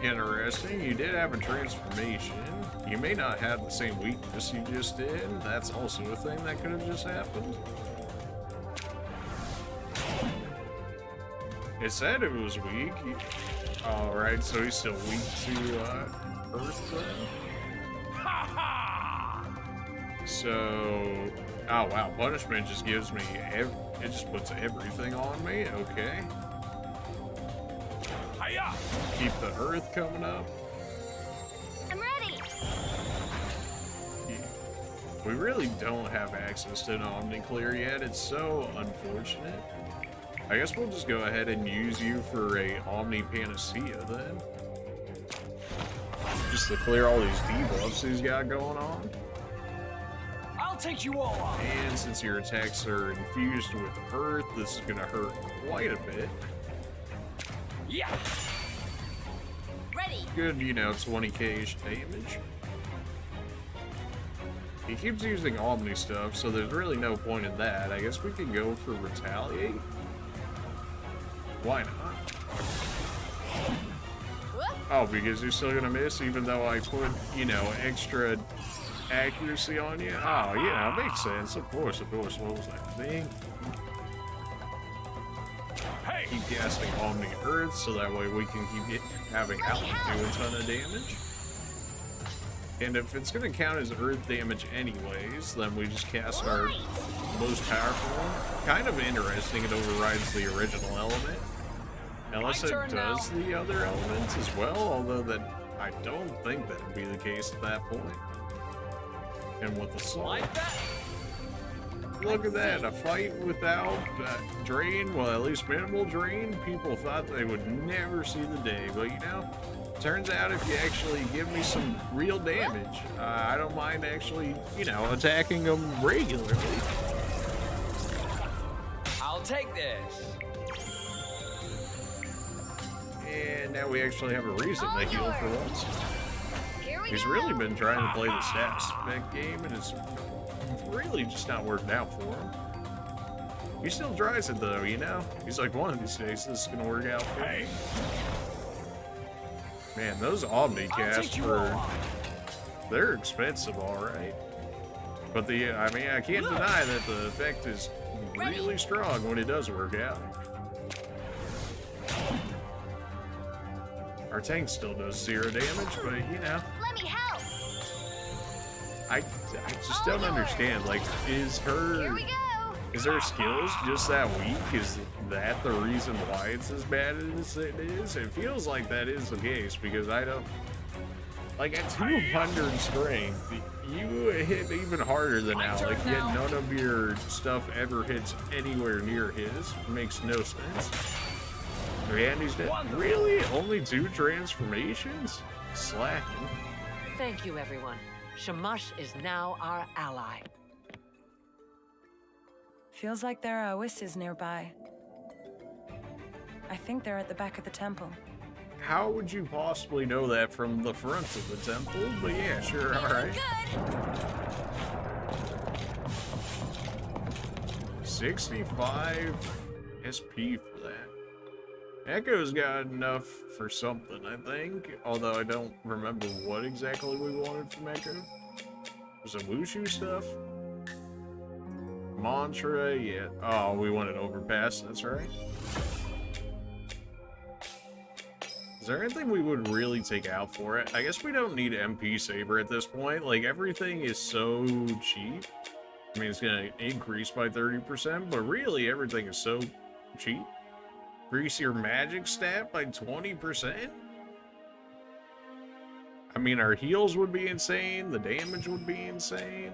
Interesting. You did have a transformation. You may not have the same weakness you just did. That's also a thing that could have just happened. It said it was weak. Alright, so he's still weak to Earth then? So... Oh wow, punishment just gives me... it just puts everything on me? Okay. Keep the Earth coming up. I'm ready. We really don't have access to an Omniclear yet. It's so unfortunate. I guess we'll just go ahead and use you for a Omni Panacea then. Just to clear all these debuffs he's got going on. I'll take you all on. And since your attacks are infused with Earth, this is gonna hurt quite a bit. Yeah. Ready. Good, you know, 20k-ish damage. He keeps using Omni stuff, so there's really no point in that. I guess we could go for Retaliate. Why not? Oh, because you're still gonna miss even though I put, you know, extra accuracy on you? Oh, yeah, it makes sense. Of course, what was that thing? Hey. Keep casting Omni Earth so that way we can keep having Alec do a ton of damage. And if it's gonna count as Earth damage anyways, then we just cast our most powerful one. Kind of interesting, it overrides the original element. Unless it does the other elements as well, although that I don't think that would be the case at that point. And with Assault, Like that? look at that, a fight without drain, well at least minimal drain. People thought they would never see the day, but you know, turns out if you actually give me some real damage, I don't mind actually, you know, attacking them regularly. I'll take this. And now we actually have a reason to heal for once. Here we He's go. really been trying to play the stat spec game, and it's really just not working out for him. He still tries it though, you know? He's like, one of these days this is gonna work out for me. Man, those Omni casts they're expensive, alright. But I mean, I can't deny that the effect is really strong when it does work out. Our tank still does 0 damage, but you know. Let me help. I just don't understand. Like, is Here we go. her skills just that weak? Is that the reason why it's as bad as it is? It feels like that is the case because I don't. Like at 200 strength, you hit even harder than Alec, yet none of your stuff ever hits anywhere near his. Makes no sense. And he's dead. Really? Only 2 transformations? Slacking. Thank you, everyone. Shamash is now our ally. Feels like there are Oasis nearby. I think they're at the back of the temple. How would you possibly know that from the front of the temple? But yeah, sure, alright. 65 SP for that. Echo's got enough for something, I think. Although I don't remember what exactly we wanted from Echo. Was it Wushu stuff? Mantra, yeah. Oh, we wanted Overpass, that's right. Is there anything we would really take out for it? I guess we don't need MP Saber at this point. Like, everything is so cheap. I mean, it's gonna increase by 30%, but really everything is so cheap. Increase your magic stat by 20%? I mean, our heals would be insane, the damage would be insane.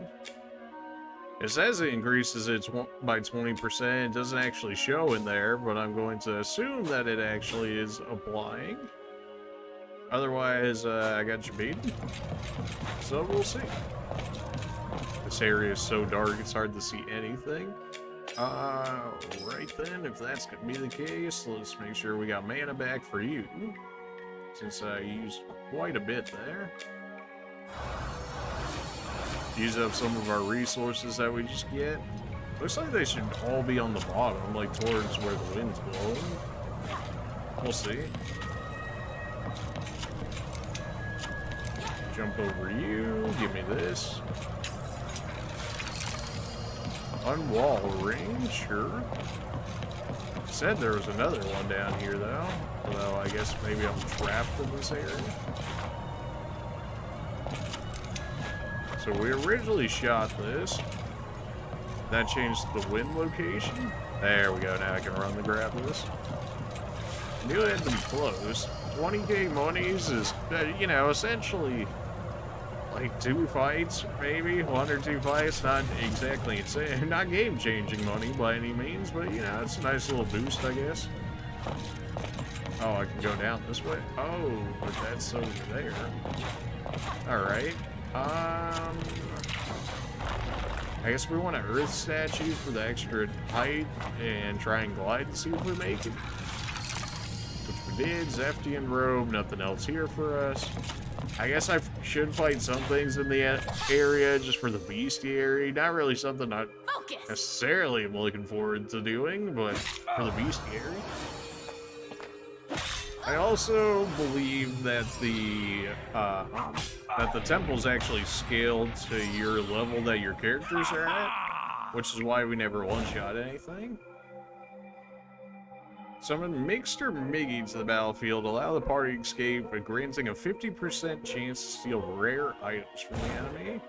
It says it increases it by 20%, it doesn't actually show in there, but I'm going to assume that it actually is applying. Otherwise, I got you beat. So we'll see. This area is so dark, it's hard to see anything. Right then, if that's gonna be the case, let's make sure we got mana back for you. Since I used quite a bit there. Use up some of our resources that we just get. Looks like they should all be on the bottom, like towards where the wind's blowing. We'll see. Jump over you, give me this. Unwall range, sure. Said there was another one down here though. Although I guess maybe I'm trapped in this area. So we originally shot this. That changed the wind location. There we go, now I can run the grab this. Knew it had to be close. 20k monies is, you know, essentially like 2 fights, maybe 1 or 2 fights. Not exactly insane, not game-changing money by any means, but you know, it's a nice little boost, I guess. Oh, I can go down this way. Oh, but that's over there. All right. I guess we want an earth statue for the extra height and try and glide to see if we make it. Which we did. Zeftian robe, nothing else here for us. I guess I should fight some things in the area just for the bestiary. Not really something I necessarily am looking forward to doing, but for the bestiary. I also believe that the temple's actually scaled to your level that your characters are at, which is why we never one-shot anything. Summon Mixed or Miggy to the battlefield, allow the party to escape, granting a 50% chance to steal rare items from the enemy,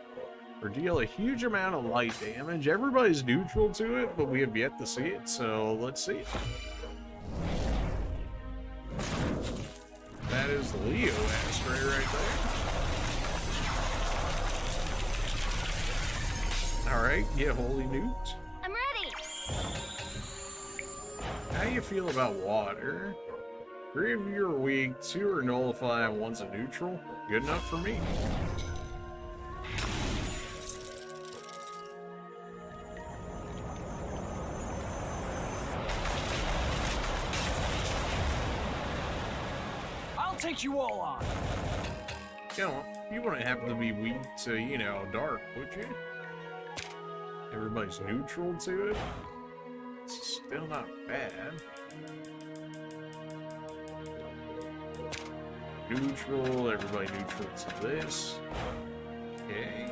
or deal a huge amount of light damage. Everybody's neutral to it, but we have yet to see it, so let's see it. That is Leo Astria right there. Alright, yeah, holy newt. I'm ready! How do you feel about water? 3 of you are weak, 2 are nullify, and 1's a neutral. Good enough for me. Take you all on. You know, you wouldn't happen to be weak to, you know, dark, would you? Everybody's neutral to it. It's still not bad. Neutral, everybody neutral to this. Okay.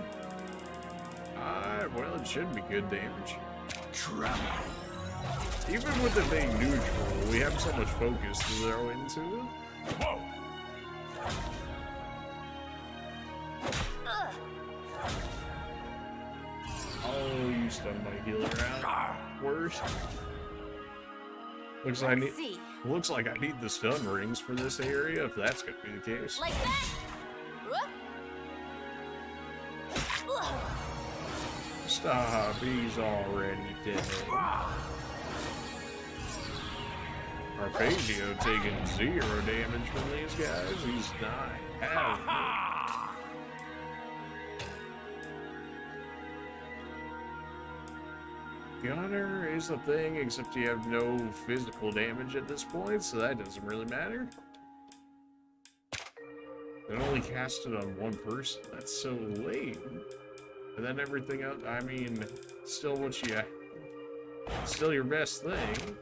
Well, it should be good damage. Trouble. Even with it being neutral, we have so much focus to throw into it. Whoa! Oh, you stunned my healer out. Worst. Looks like I need the stun rings for this area, if that's gonna be the case. Like that? Stop, he's already dead. Arpeggio taking 0 damage from these guys. He's not having it. Gunner is a thing, except you have no physical damage at this point, so that doesn't really matter. It only cast it on 1 person. That's so lame. And then everything else, I mean, still your best thing.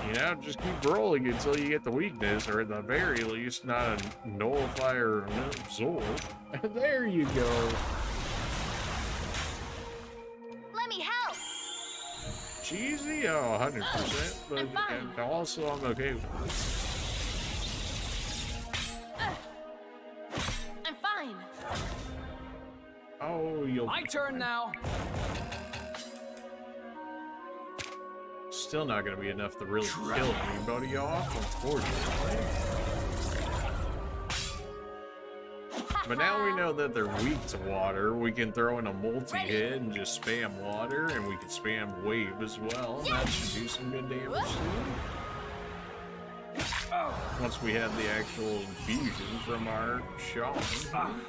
You know, just keep rolling until you get the weakness, or at the very least, not a nullify or an absorb. And there you go. Let me help. Cheesy? Oh, 100%. But and also, I'm okay with it. I'm fine. Oh, you'll. My turn now. Still not going to be enough to really kill anybody off, unfortunately. But now we know that they're weak to water. We can throw in a multi-hit and just spam water, and we can spam wave as well. That should do some good damage too. Once we have the actual infusion from our shaman.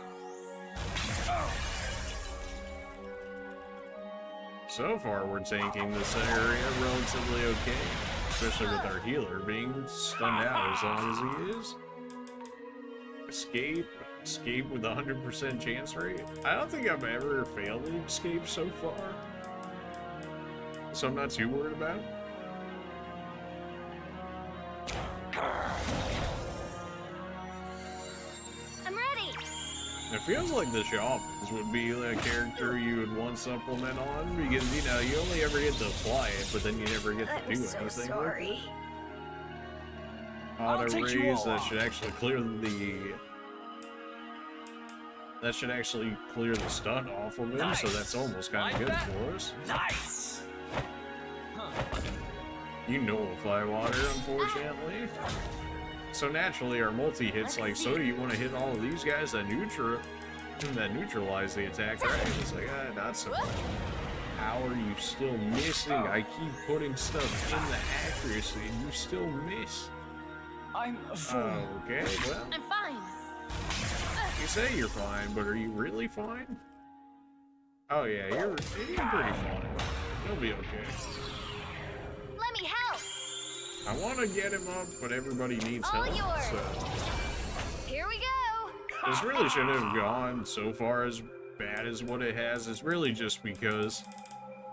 So far, we're tanking this area relatively okay, especially with our healer being stunned out as long as he is. Escape with a 100% chance rate. I don't think I've ever failed an escape so far, so I'm not too worried about it. I'm ready. It feels like the shamans would be a character you would want supplement on, because, you know, you only ever get to apply it, but then you never get to do anything with it. Auto raise, that should actually clear the... That should actually clear the stun off of him, so that's almost kind of good for us. Nice. You nullify water, unfortunately. So naturally, our multi-hits, like, so do you want to hit all of these guys that neutralize the attack, right? It's like, not so much. How are you still missing? I keep putting stuff in the accuracy, and you still miss. I'm a fool. Okay, well. I'm fine. You say you're fine, but are you really fine? Oh yeah, you're pretty fine. You'll be okay. Let me help. I want to get him up, but everybody needs All help. yours. So Here we go. this really shouldn't have gone so far as bad as what it has. It's really just because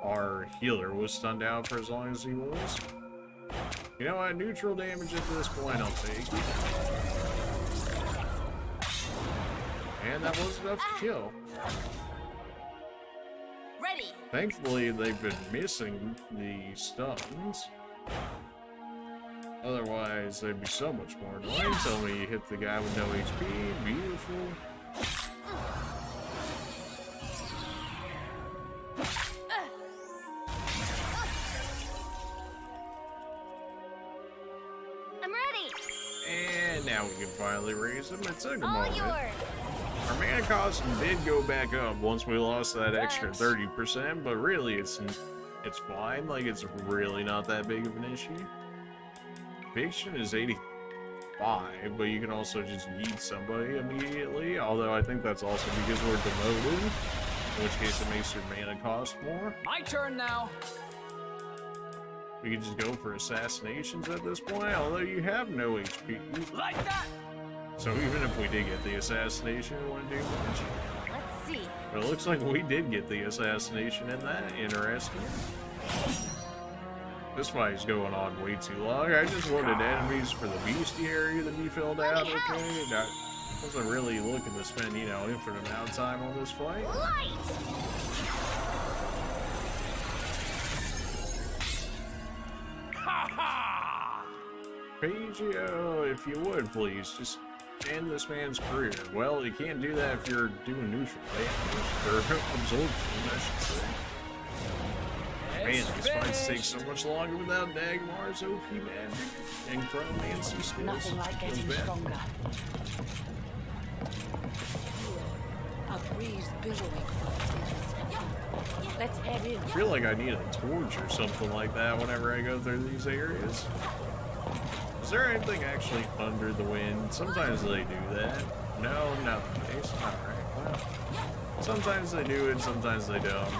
our healer was stunned out for as long as he was. You know what? Neutral damage at this point, I'll take. And that was enough to kill. Ready. Thankfully, they've been missing the stuns. Otherwise, they'd be so much more annoying. Tell me you hit the guy with no HP. Beautiful. I'm ready. And now we can finally raise him. It took a All moment. yours. Our mana cost did go back up once we lost that extra 30%, but really it's fine. Like, it's really not that big of an issue. Fiction is 85, but you can also just yeet somebody immediately, although I think that's also because we're demoted, in which case it makes your mana cost more. My turn now. We can just go for assassinations at this point, although you have no HP. Like that. So even if we did get the assassination, it wouldn't do much. Let's see. But it looks like we did get the assassination in that. Interesting. This fight's going on way too long. I just wanted enemies for the bestiary to be filled out, okay? I wasn't really looking to spend, you know, infinite amount of time on this fight. Light. Ha ha! Pagio, if you would, please, just end this man's career. Well, you can't do that if you're doing neutral damage, or absorption, I should say. Man, these fights take so much longer without Dagmar'S OP magic and chromancy skills. Nothing like Feels getting bad. stronger. A breeze billowing. Let's head in. I feel like I need a torch or something like that whenever I go through these areas. Is there anything actually under the wind? Sometimes they do that. No, not the case. Alright, well. Sometimes they do it, sometimes they don't.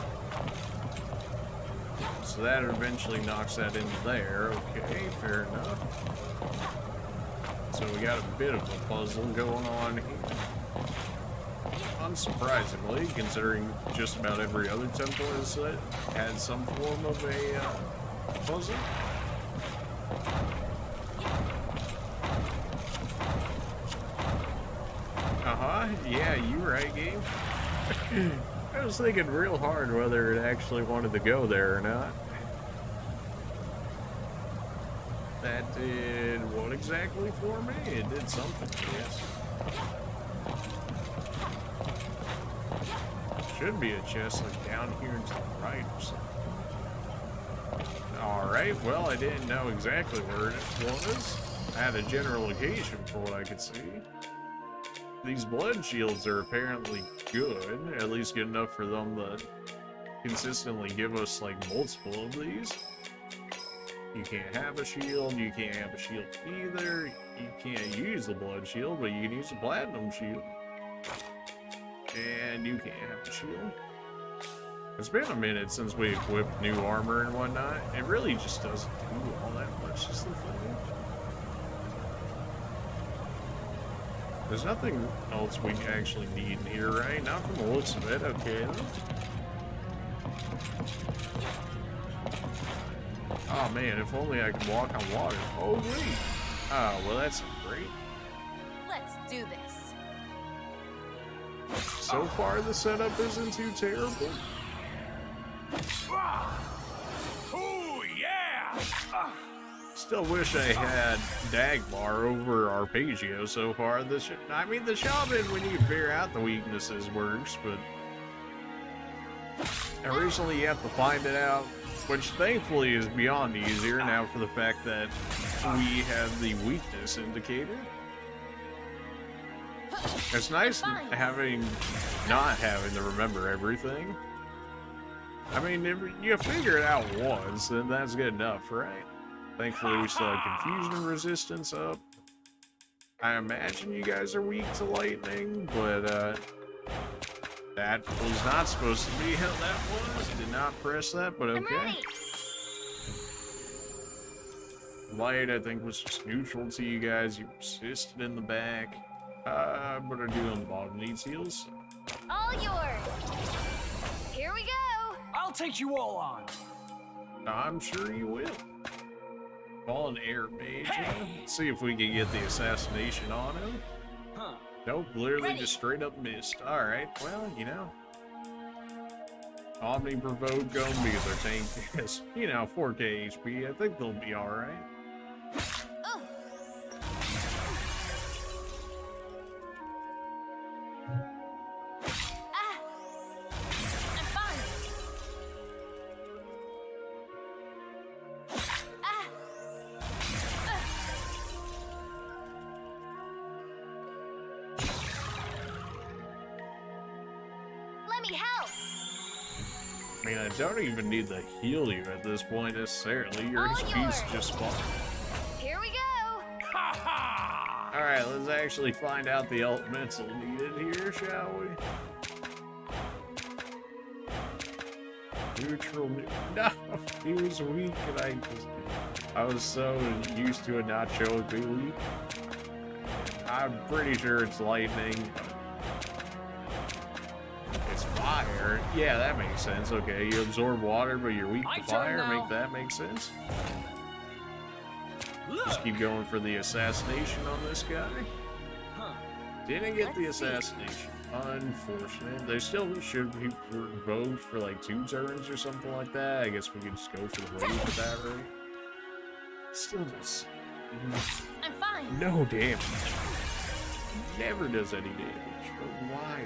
So that eventually knocks that into there. Okay, fair enough. So we got a bit of a puzzle going on here. Unsurprisingly, considering just about every other template set had some form of a puzzle. Yeah, you right, game. I was thinking real hard whether it actually wanted to go there or not. That did what exactly for me? It did something, yes. Should be a chest like down here to the right or something. Alright, well, I didn't know exactly where it was. I had a general location for what I could see. these blood shields are apparently good, at least good enough for them to consistently give us like multiple of these. You can't have a shield, you can't have a shield either, you can't use the blood shield, but you can use the platinum shield. And you can't have a shield. It's been a minute since we equipped new armor and whatnot. It really just doesn't do all that much, is the thing. There's nothing else we actually need in here, right? Not from the looks of it. Okay, then. Oh man, if only I could walk on water. Oh wait. Oh, well that's great. Let's do this. So far the setup isn't too terrible. Oh, yeah! Still wish I had Dagmar over Arpeggio so far. I mean, the shaman, when you figure out the weaknesses, works, but originally you have to find it out, which thankfully is beyond easier now for the fact that we have the weakness indicator. It's nice not having to remember everything. I mean, if you figure it out once, then that's good enough, right? Thankfully, we still have confusion resistance up. I imagine you guys are weak to lightning, but that was not supposed to be how that was. Did not press that, but okay. Light, I think, was just neutral to you guys. You persisted in the back. What are you on the bottom? Needs heals? All yours. Here we go. I'll take you all on. I'm sure you will. Fallen air mage. Hey! Let's see if we can get the assassination on him. Huh. Nope, literally just straight up missed. Alright, well, you know. Omni provoke them because their tank is, you know, 4k HP. I think they'll be alright. I mean, I don't even need to heal you at this point necessarily. Your HP's just fine. Here we go. Alright, let's actually find out the elemental needed here, shall we? Neutral. No, he was weak, and I was so used to it not showing me weak. I'm pretty sure it's lightning. It's fire. Yeah, that makes sense. Okay, you absorb water, but you're weak to fire. Make that make sense. Just keep going for the assassination on this guy. Didn't get the assassination. Unfortunate. They still should be provoked for like 2 turns or something like that. I guess we could just go for the wave with that, right? Still does. I'm fine. No damage. Never does any damage. But why?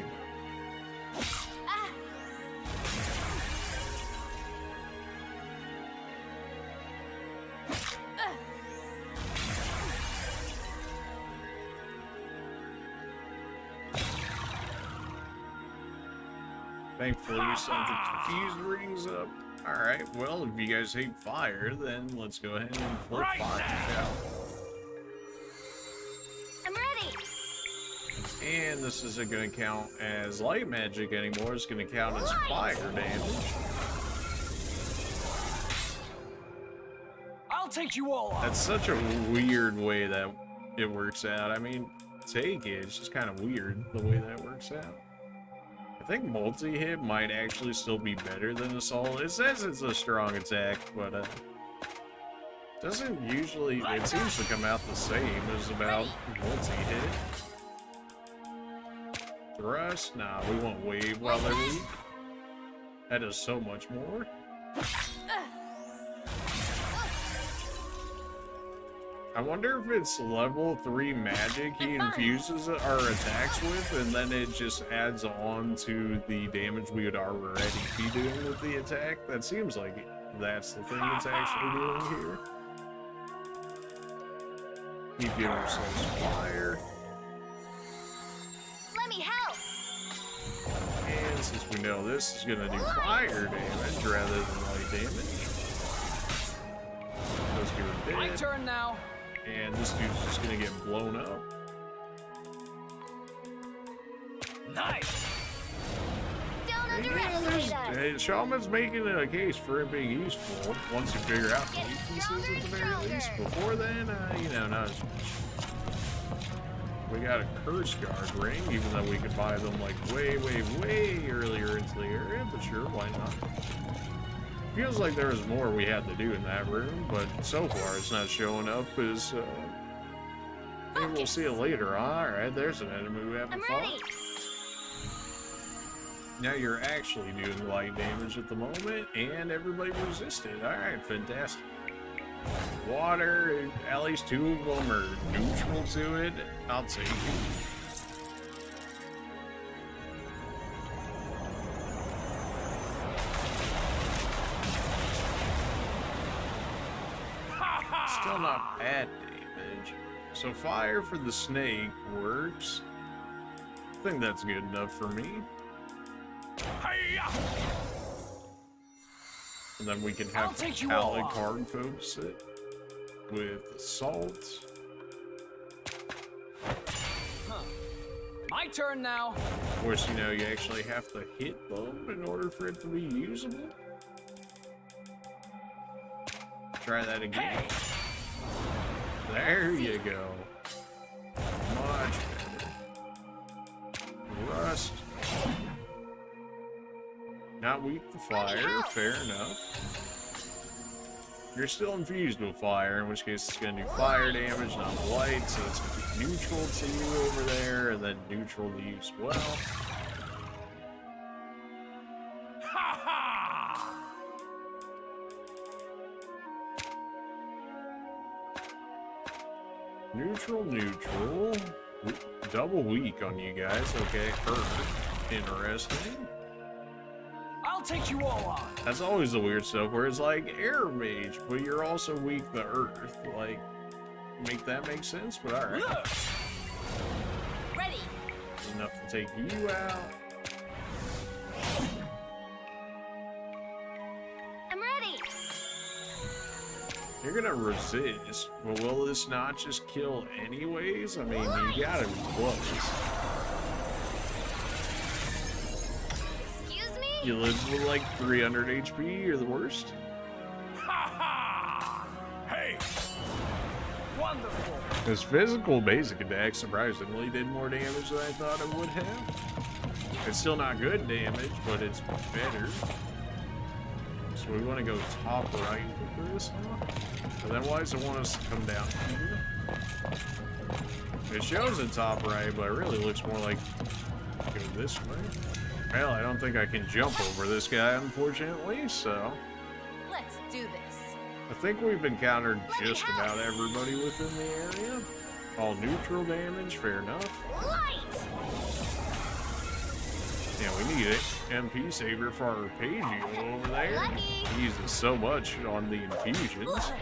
Thankfully, you sent the confused rings up. Alright, well, if you guys hate fire, then let's go ahead and flip fire, shall we? I'm ready. And this isn't going to count as light magic anymore. It's going to count as fire damage. I'll take you all on. That's such a weird way that it works out. I mean, take it. It's just kind of weird the way that works out. I think multi-hit might actually still be better than assault. It says it's a strong attack, but doesn't usually, it seems to come out the same as about multi-hit. Thrust? Nah, we want wave while they're weak. That does so much more. I wonder if it's level 3 magic he infuses our attacks with, and then it just adds on to the damage we would already be doing with the attack. That seems like that's the thing it's actually doing here. Keep giving ourselves fire. We know this is gonna do fire damage rather than light damage. Those two are dead. My turn now. And this dude's just gonna get blown up. Nice! Don't And underestimate us. hey, Shaman's making a case for it being useful once you figure out the Getting weaknesses stronger at the and very least. stronger. Before then, you know, not as much. We got a curse guard ring, even though we could buy them like way earlier into the area, but sure, why not? Feels like there was more we had to do in that room, but so far it's not showing up as, maybe we'll see it later. Alright, there's an enemy we haven't I'm fought. ready. Now you're actually doing light damage at the moment, and everybody resisted. Alright, fantastic. Water, at least two of them are neutral to it. I'll take it. Still not bad damage. So fire for the snake works. I think that's good enough for me. And then we can have Alucard focus it with salt. My turn now. Of course, you know, you actually have to hit them in order for it to be usable. Try that again. There you go. Much better. Rust. Not weak to fire, fair enough. You're still infused with fire, in which case it's going to do fire damage, not light, so it's going to be neutral to you over there, and then neutral to you as well. Neutral, neutral. Double weak on you guys, okay, perfect. Interesting. I'll take you all on. That's always the weird stuff where it's like air mage, but you're also weak to earth. Like, make that make sense? But alright. Ready. Enough to take you out. I'm ready. You're gonna resist, but will this not just kill anyways? I mean, you gotta be close. You live with like 300 HP, you're the worst. Hey! Wonderful. His physical basic attack surprisingly did more damage than I thought it would have. It's still not good damage, but it's better. So we want to go top right with this, huh? And then why does it want us to come down here? It shows it top right, but it really looks more like go this way. Well, I don't think I can jump over this guy, unfortunately, so... Let's do this. I think we've encountered just about everybody within the area. All neutral damage, fair enough. Light. Yeah, we need it. MP saver for our Arpeggio over there. Lucky. He uses so much on the infusions.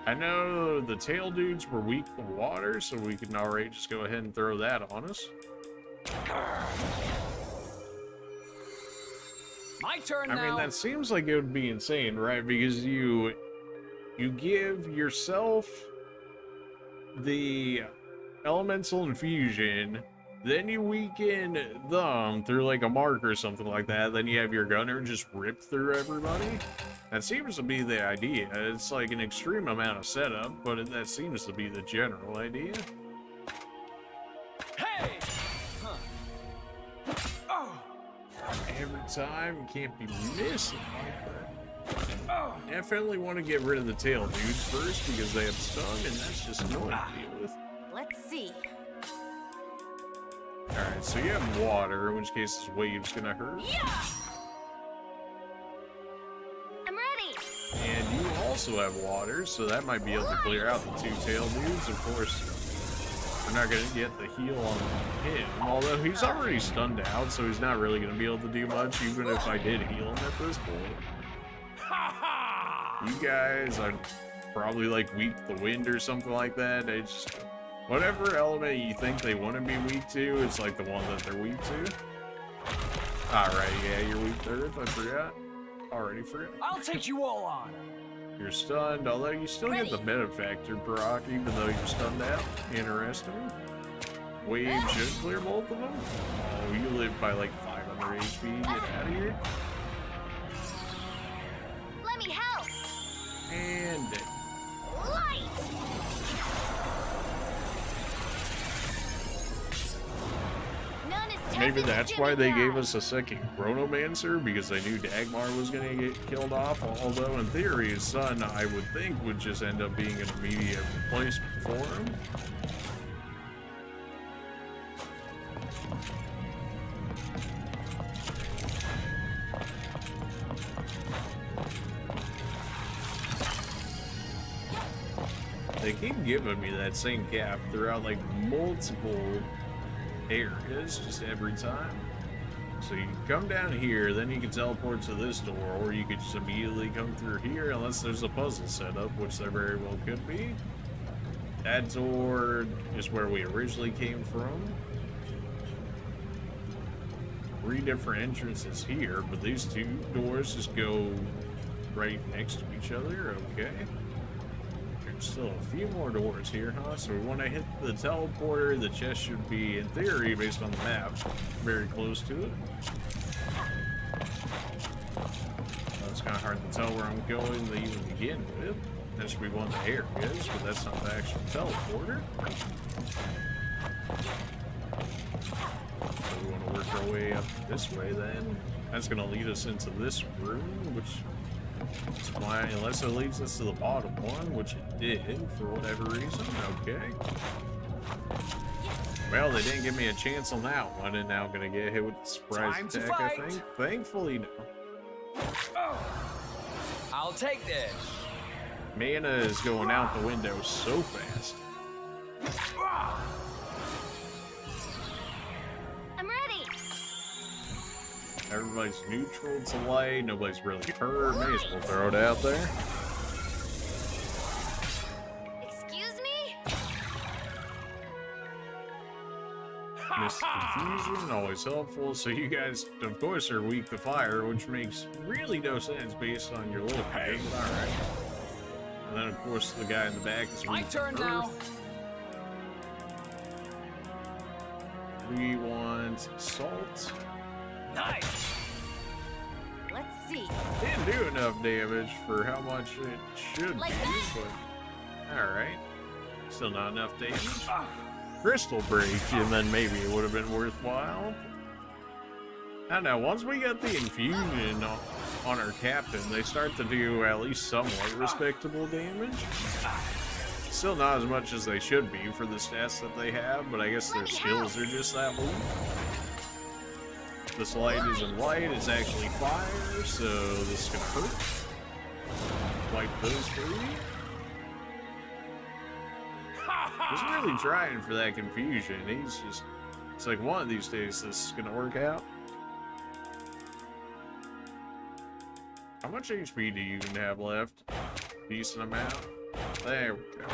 I know the tail dudes were weak to water, so we can already just go ahead and throw that on us. My turn I now. mean, that seems like it would be insane, right? Because you give yourself the elemental infusion, then you weaken them through like a mark or something like that, then you have your gunner just rip through everybody. That seems to be the idea. It's like an extreme amount of setup, but that seems to be the general idea. Hey! Oh! Every time, can't be missing like that. Definitely want to get rid of the tail dudes first because they have stun, and that's just annoying to deal with. Let's see. Alright, so you have water, in which case this wave's gonna hurt. Yeah! I'm ready. And you also have water, so that might be able to clear out the two tail dudes. Of course, we're not gonna get the heal on him, although he's already stunned out, so he's not really gonna be able to do much, even if I did heal him at this point. You guys are probably like weak to wind or something like that. Whatever element you think they want to be weak to, it's like the one that they're weak to. Alright, yeah, you're weak to Earth, I forgot. Already forgot. I'll take you all on. You're stunned, although you still get the benefactor proc, even though you're stunned out. Interesting. Wave should clear both of them. Oh, you live by like 500 HP. Get out of here. Let me help. And dead. Light. None is Maybe that's why they gave us a second Chronomancer, because they knew Dagmar was going to get killed off. Although, in theory, his son, I would think, would just end up being an immediate replacement for him. They keep giving me that same gap throughout like multiple areas, just every time. So you can come down here, then you can teleport to this door, or you could just immediately come through here, unless there's a puzzle setup, which there very well could be. That door is where we originally came from. 3 different entrances here, but these 2 doors just go right next to each other. Okay. Still a few more doors here, huh? So we want to hit the teleporter. The chest should be, in theory, based on the map, very close to it. It's kind of hard to tell where I'm going to even begin with. That should be one of the areas, but that's not the actual teleporter. So we want to work our way up this way then. That's going to lead us into this room, which... it's fine, unless it leads us to the bottom one, which it did, for whatever reason. Okay. Well, they didn't give me a chance on that one, and now I'm gonna get hit with the surprise attack, I think. Thankfully, no. Oh. I'll take this. Mana is going out the window so fast. I'm ready. Everybody's neutral to light, nobody's really hurt. May as well throw it out there. Excuse me? Mist confusion, always helpful. So you guys, of course, are weak to fire, which makes really no sense based on your little peg. Alright. And then, of course, the guy in the back is My weak turn to now. earth. We want salt. Nice. Let's see. Didn't do enough damage for how much it should Like be, that? but alright. Still not enough damage. Crystal break, and then maybe it would have been worthwhile. I don't know, once we get the infusion on our captain, they start to do at least somewhat respectable damage. Still not as much as they should be for the stats that they have, but I guess their skills are just that weak. This light isn't light, it's actually fire, so this is gonna hurt. Wipe those free. He's really trying for that confusion. He's just, it's like one of these days this is gonna work out. How much HP do you even have left? Decent amount. There we go.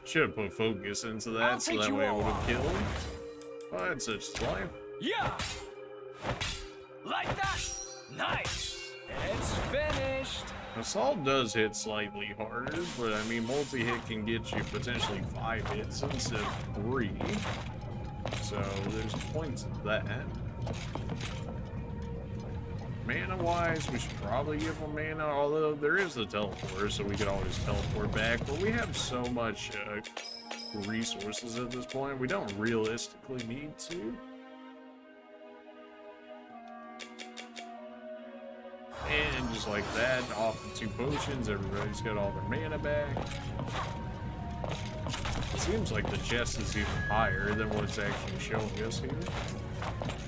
Should have put focus into that so that way I would have killed him. But it's such life. Yeah. Like that. Nice. It's finished. Assault does hit slightly harder, but I mean, multi-hit can get you potentially 5 hits instead of 3. So there's points of that. Mana-wise, we should probably give them mana, although there is the teleporter, so we could always teleport back. But we have so much resources at this point, we don't realistically need to. And just like that, off the 2 potions, everybody's got all their mana back. It seems like the chest is even higher than what it's actually showing us here.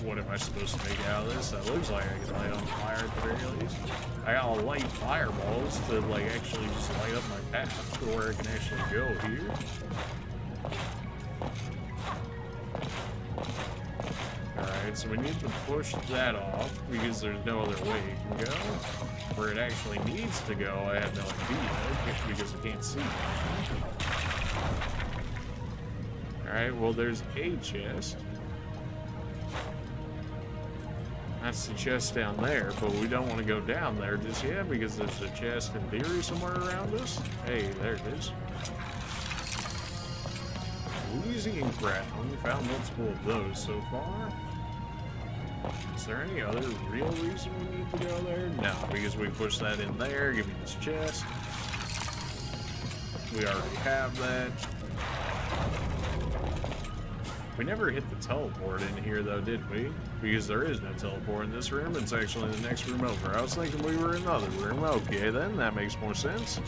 What am I supposed to make out of this? That looks like I can light on fire at the very least. I gotta light fireballs to like actually just light up my path to where I can actually go here. Alright, so we need to push that off because there's no other way it can go. Where it actually needs to go, I have no idea, because I can't see. Alright, well, there's a chest. That's the chest down there, but we don't want to go down there just yet because there's a chest in theory somewhere around us. Hey, there it is. Wheezy and Crown. We found multiple of those so far. Is there any other real reason we need to go there? No, because we pushed that in there. Give me this chest. We already have that. We never hit the teleport in here, though, did we? Because there is no teleport in this room. It's actually in the next room over. I was thinking we were in another room. Okay, then. That makes more sense.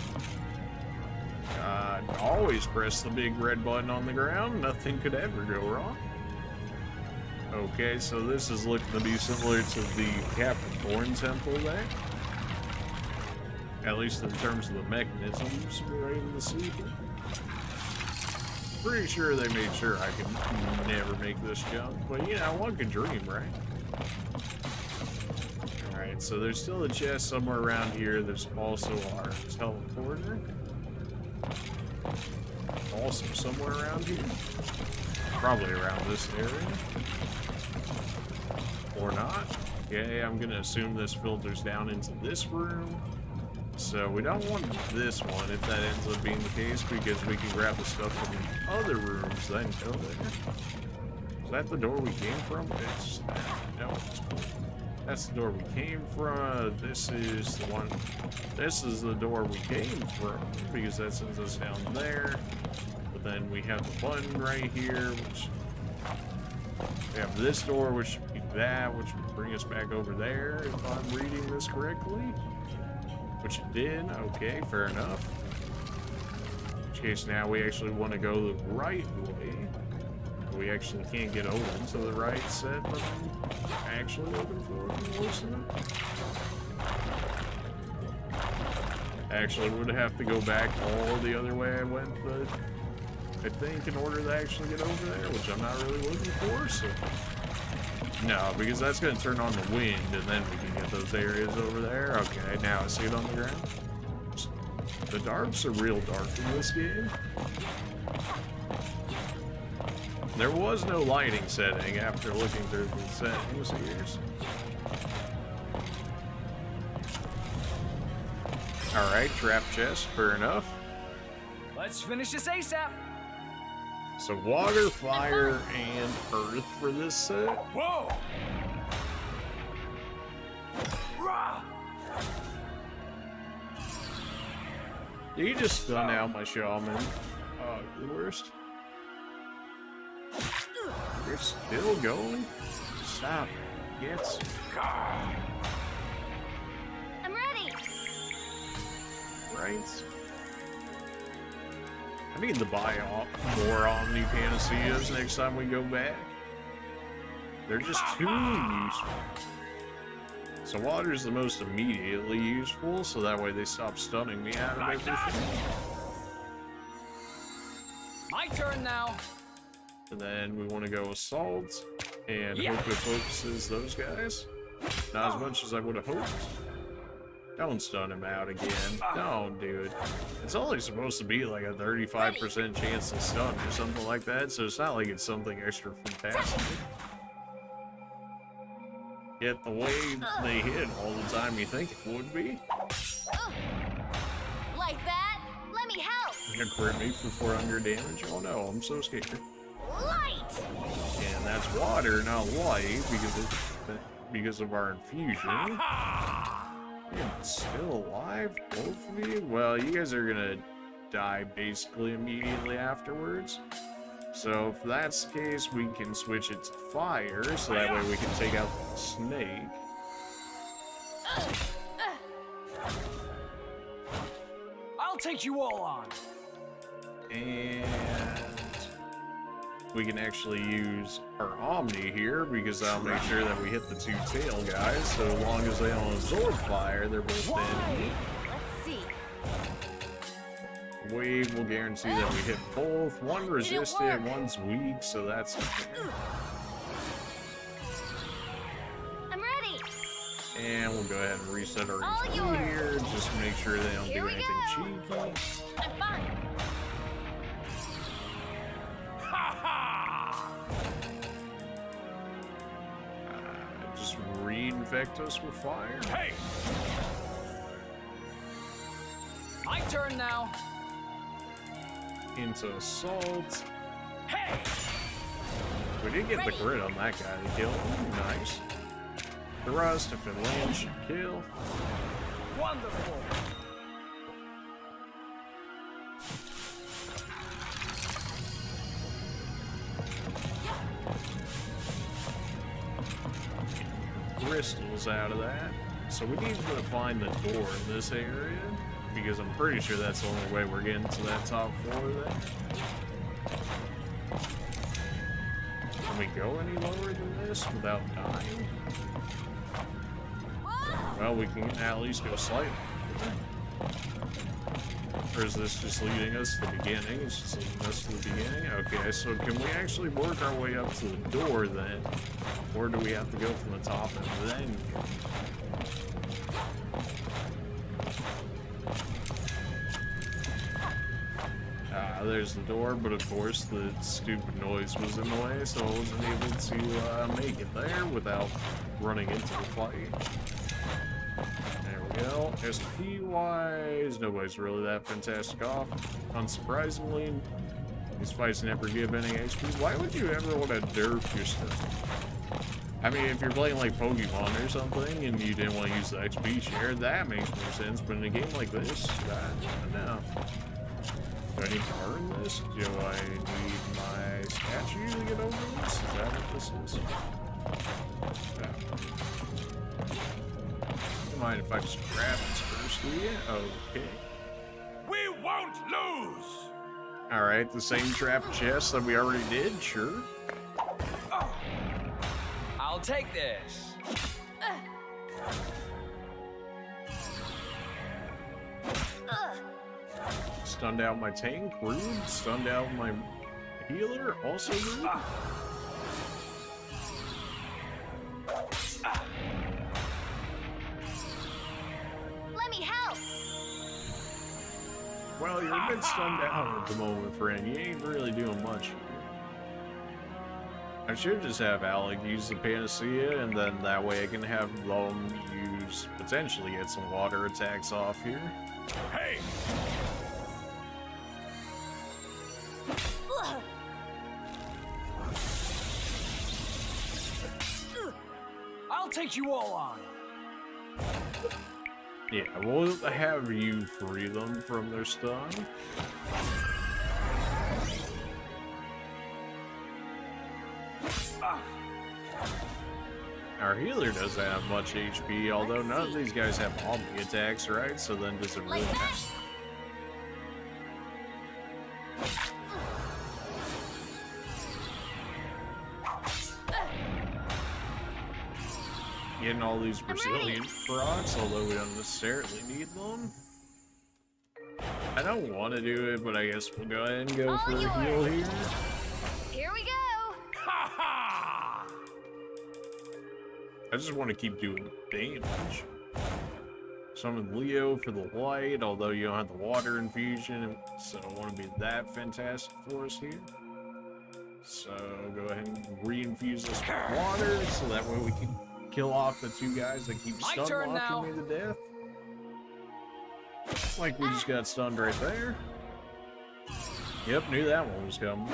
Always press the big red button on the ground. Nothing could ever go wrong. Okay, so this is looking to be similar to the Kappa Temple there. At least in terms of the mechanisms we're able to see here. Pretty sure they made sure I could never make this jump, but you know, one can dream, right? Alright, so there's still a chest somewhere around here. There's also our teleporter. Also somewhere around here. Probably around this area. Or not. Okay, I'm gonna assume this filters down into this room. So we don't want this one if that ends up being the case, because we can grab the stuff from the other rooms then go there. Is that the door we came from? It's no, it's cool. That's the door we came from. This is the one. This is the door we came from, because that sends us down there. But then we have the button right here, which we have this door, which should be that, which would bring us back over there if I'm reading this correctly. Which it did. Okay, fair enough. In which case now we actually want to go the right way. We actually can't get over to the right set, but I'm actually looking for Actually would have to go back all the other way I went, but I think in order to actually get over there, which I'm not really looking for, so no, because that's going to turn on the wind, and then we can get those areas over there. Okay, now I see it on the ground. The darks are real dark in this game. There was no lighting setting after looking through the settings here. Alright, trap chest, fair enough. Let's finish this ASAP. So water, fire, and earth for this set. Whoa! Did you just stun out my shaman? Oh, the worst. You're still going? Stop. Yes. I'm ready. Right. I need to buy more Omni Panaceas next time we go back. They're just too useful. So water's the most immediately useful, so that way they stop stunning me out of everything. My turn now. And then we want to go assault and hope it focuses those guys. Not as much as I would have hoped. Don't stun him out again. Don't do it. It's only supposed to be like a 35% chance to stun or something like that, so it's not like it's something extra fantastic. Yet the way they hit all the time you think it would be. Like that? Let me help. You're gonna crit me for 400 damage? Oh no, I'm so scared. Light. And that's water, not light, because of our infusion. You're still alive, both of you? Well, you guys are gonna die basically immediately afterwards. So if that's the case, we can switch it to fire, so that way we can take out the snake. I'll take you all on. And we can actually use our Omni here, because that'll make sure that we hit the two tail guys, so as long as they don't absorb fire, they're both dead. Let's see. Wave will guarantee that we hit both. One resistant, one's weak, so that's... I'm ready. And we'll go ahead and reset our EQ here, just to make sure they don't do anything cheeky. I'm fine. Ha ha! just reinfect us with fire. Hey! My turn now. Into assault. Hey! We did get the crit on that guy to kill. Ooh, nice. The rust, if it lands, should kill. Wonderful. Crystals out of that. So we need to find the door in this area, because I'm pretty sure that's the only way we're getting to that top floor there. Can we go any lower than this without dying? Well, we can at least go slightly. Or is this just leading us to the beginning? It's just leading us to the beginning? Okay, so can we actually work our way up to the door then? Or do we have to go from the top and then go? There's the door, but of course the stupid noise was in the way, so I wasn't able to make it there without running into the fight. There we go. SP-wise, nobody's really that fantastic off. Unsurprisingly, these fights never give any HP. Why would you ever want to nerf your stuff? I mean, if you're playing like Pokemon or something and you didn't want to use the XP share, that makes more sense, but in a game like this, no. Do I need to earn this? Do I need my statue to get over this? Is that what this is? No. Don't mind if I just grab this first, do you? Okay. We won't lose! Alright, the same trap chest that we already did, sure. I'll take this. Stunned out my tank, rude. Stunned out my healer, also rude. Let me help. Well, you're a bit stunned out at the moment, friend. You ain't really doing much here. I should just have Alec use the Panacea, and then that way I can have them use, potentially get some water attacks off here. Hey! I'll take you all on. Yeah, we'll have you free them from their stun. Our healer doesn't have much HP, although none of these guys have omni attacks, right? So then does it really matter? Getting all these Brazilian procs, although we don't necessarily need them. I don't want to do it, but I guess we'll go ahead and go for a heal here. Here we go. Ha ha! I just want to keep doing damage. Summon Leo for the light, although you don't have the water infusion, so I don't want to be that fantastic for us here. So go ahead and reinfuse us with water, so that way we can kill off the two guys that keep stun locking me to death. Like we just got stunned right there. Yep, knew that one was coming.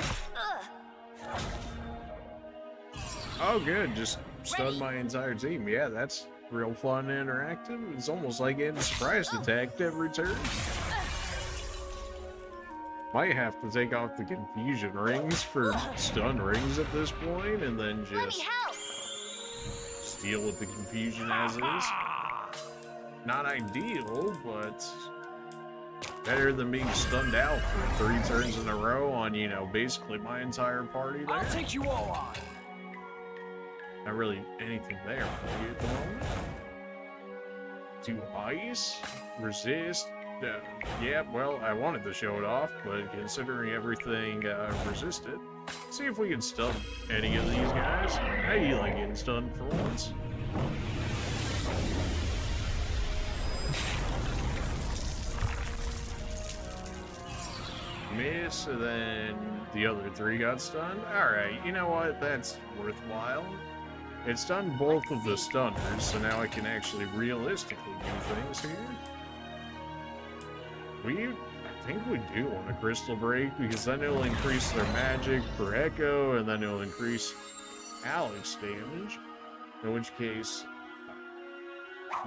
Oh good, just stunned my entire team. Yeah, that's real fun and interactive. It's almost like getting surprise attacked every turn. Might have to take off the confusion rings for stun rings at this point, and then just deal with the confusion as it is. Not ideal, but better than being stunned out for 3 turns in a row on, you know, basically my entire party there. I'll take you all on. Not really anything there for you at the moment. Do ice, resist. Yeah, well, I wanted to show it off, but considering everything resisted, see if we can stun any of these guys. How do you like getting stunned for once? Miss, and then the other 3 got stunned. Alright, you know what? That's worthwhile. It's done both of the stunners, so now I can actually realistically do things here. I think we do want a crystal break, because then it'll increase their magic per echo, and then it'll increase Alex damage. In which case,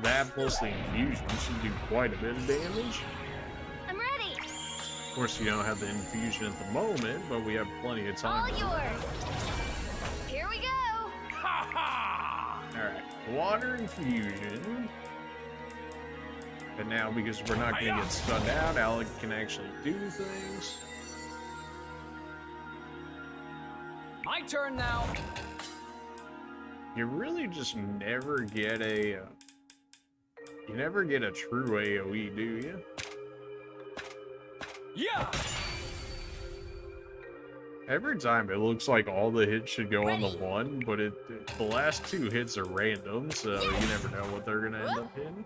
that plus the infusion should do quite a bit of damage. I'm ready. Of course, you don't have the infusion at the moment, but we have plenty of time. All yours. Here we go. Alright, water infusion. And now, because we're not going to get stunned out, Alec can actually do things. My turn now. You really just never get a... you never get a true AoE, do you? Yeah. Every time it looks like all the hits should go on the one, but the last two hits are random, so you never know what they're going to end up hitting.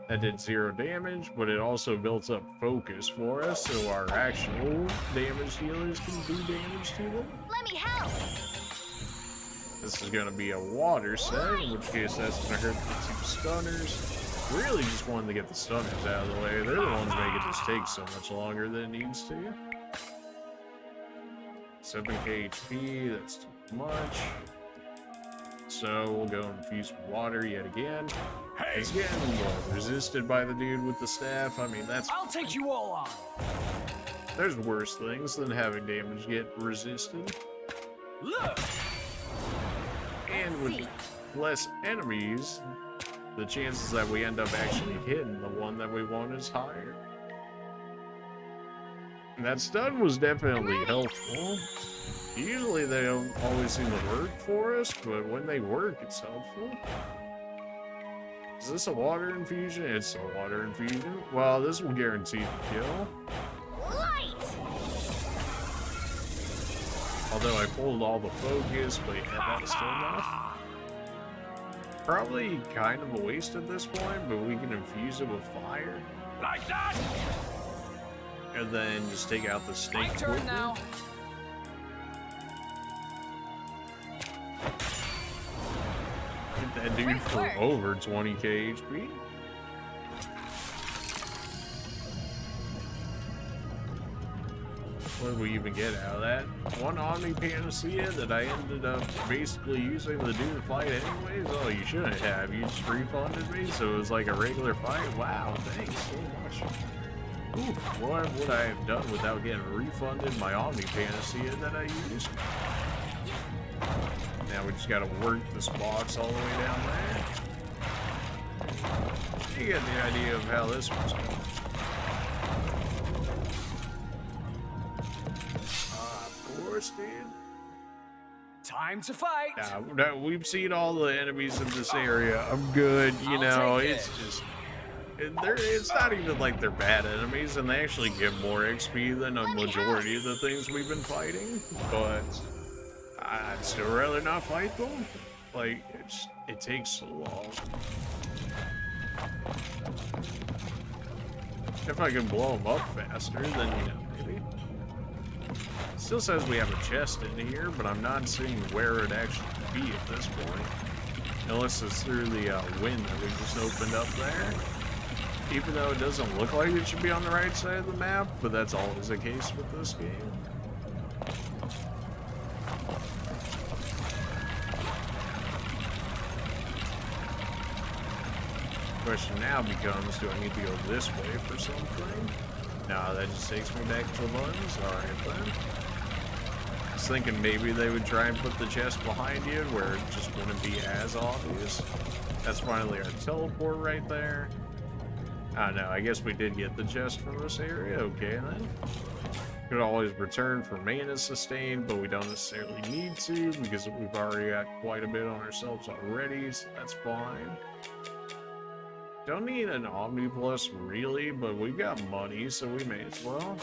That did 0 damage, but it also built up focus for us, so our actual damage dealers can do damage to them. Let me help. This is going to be a water set, in which case that's going to hurt the 2 stunners. Really just wanted to get the stunners out of the way. They're the ones making this take so much longer than it needs to. 7k HP, that's too much. So we'll go and infuse water yet again. It's getting resisted by the dude with the staff. I mean, that's... I'll take you all on. There's worse things than having damage get resisted. Look. And with less enemies, the chances that we end up actually hitting the one that we want is higher. And that stun was definitely helpful. Usually they don't always seem to work for us, but when they work, it's helpful. Is this a water infusion? It's a water infusion. Well, this will guarantee the kill. Light. Although I pulled all the focus, but yeah, that was still enough. Probably kind of a waste at this point, but we can infuse it with fire. Like that! And then just take out the snake. My turn now. Hit that dude for over 20k HP. What did we even get out of that? One Omni Panacea that I ended up basically using to do the fight anyways? Oh, you shouldn't have. You just refunded me, so it was like a regular fight? Wow, thanks so much. Ooh, what would I have done without getting refunded my Omni Panacea that I used? Now we just gotta work this box all the way down there. You get the idea of how this one's going. Of course, dude. Time to fight. Now, we've seen all the enemies in this area. I'm good, you know, it's just... It's not even like they're bad enemies, and they actually give more XP than a majority of the things we've been fighting, but I'd still rather not fight them. Like, it takes so long. If I can blow them up faster, then, you know, maybe. Still says we have a chest in here, but I'm not seeing where it'd actually be at this point. Unless it's through the wind that we just opened up there. Even though it doesn't look like it should be on the right side of the map, but that's always the case with this game. Question now becomes, do I need to go this way for something? No, that just takes me back to the buttons. Alright then. I was thinking maybe they would try and put the chest behind you where it just wouldn't be as obvious. That's finally our teleport right there. I don't know, I guess we did get the chest from this area. Okay then. Could always return for mana sustain, but we don't necessarily need to because we've already got quite a bit on ourselves already, so that's fine. Don't need an Omni Plus really, but we've got money, so we may as well.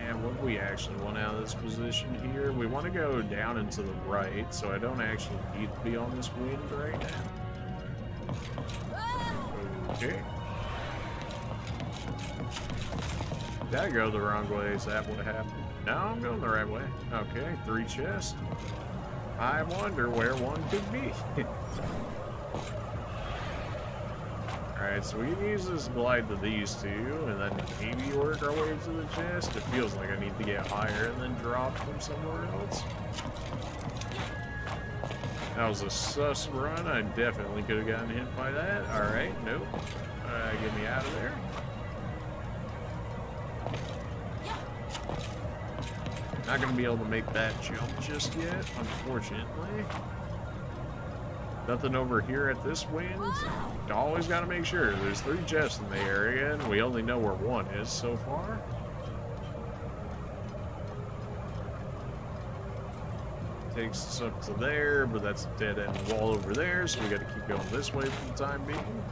And what do we actually want out of this position here? We want to go down and to the right, so I don't actually need to be on this wind right now. Okay. Did I go the wrong way? Is that what happened? No, I'm going the right way. Okay, 3 chests. I wonder where one could be. Alright, so we can use this glide to these two, and then maybe work our way to the chest. It feels like I need to get higher and then drop from somewhere else. That was a sus run. I definitely could have gotten hit by that. Alright, nope. Get me out of there. Not going to be able to make that jump just yet, unfortunately. Nothing over here at this wind. Always got to make sure. There's 3 chests in the area, and we only know where 1 is so far. Takes us up to there, but that's a dead end wall over there, so we got to keep going this way for the time being.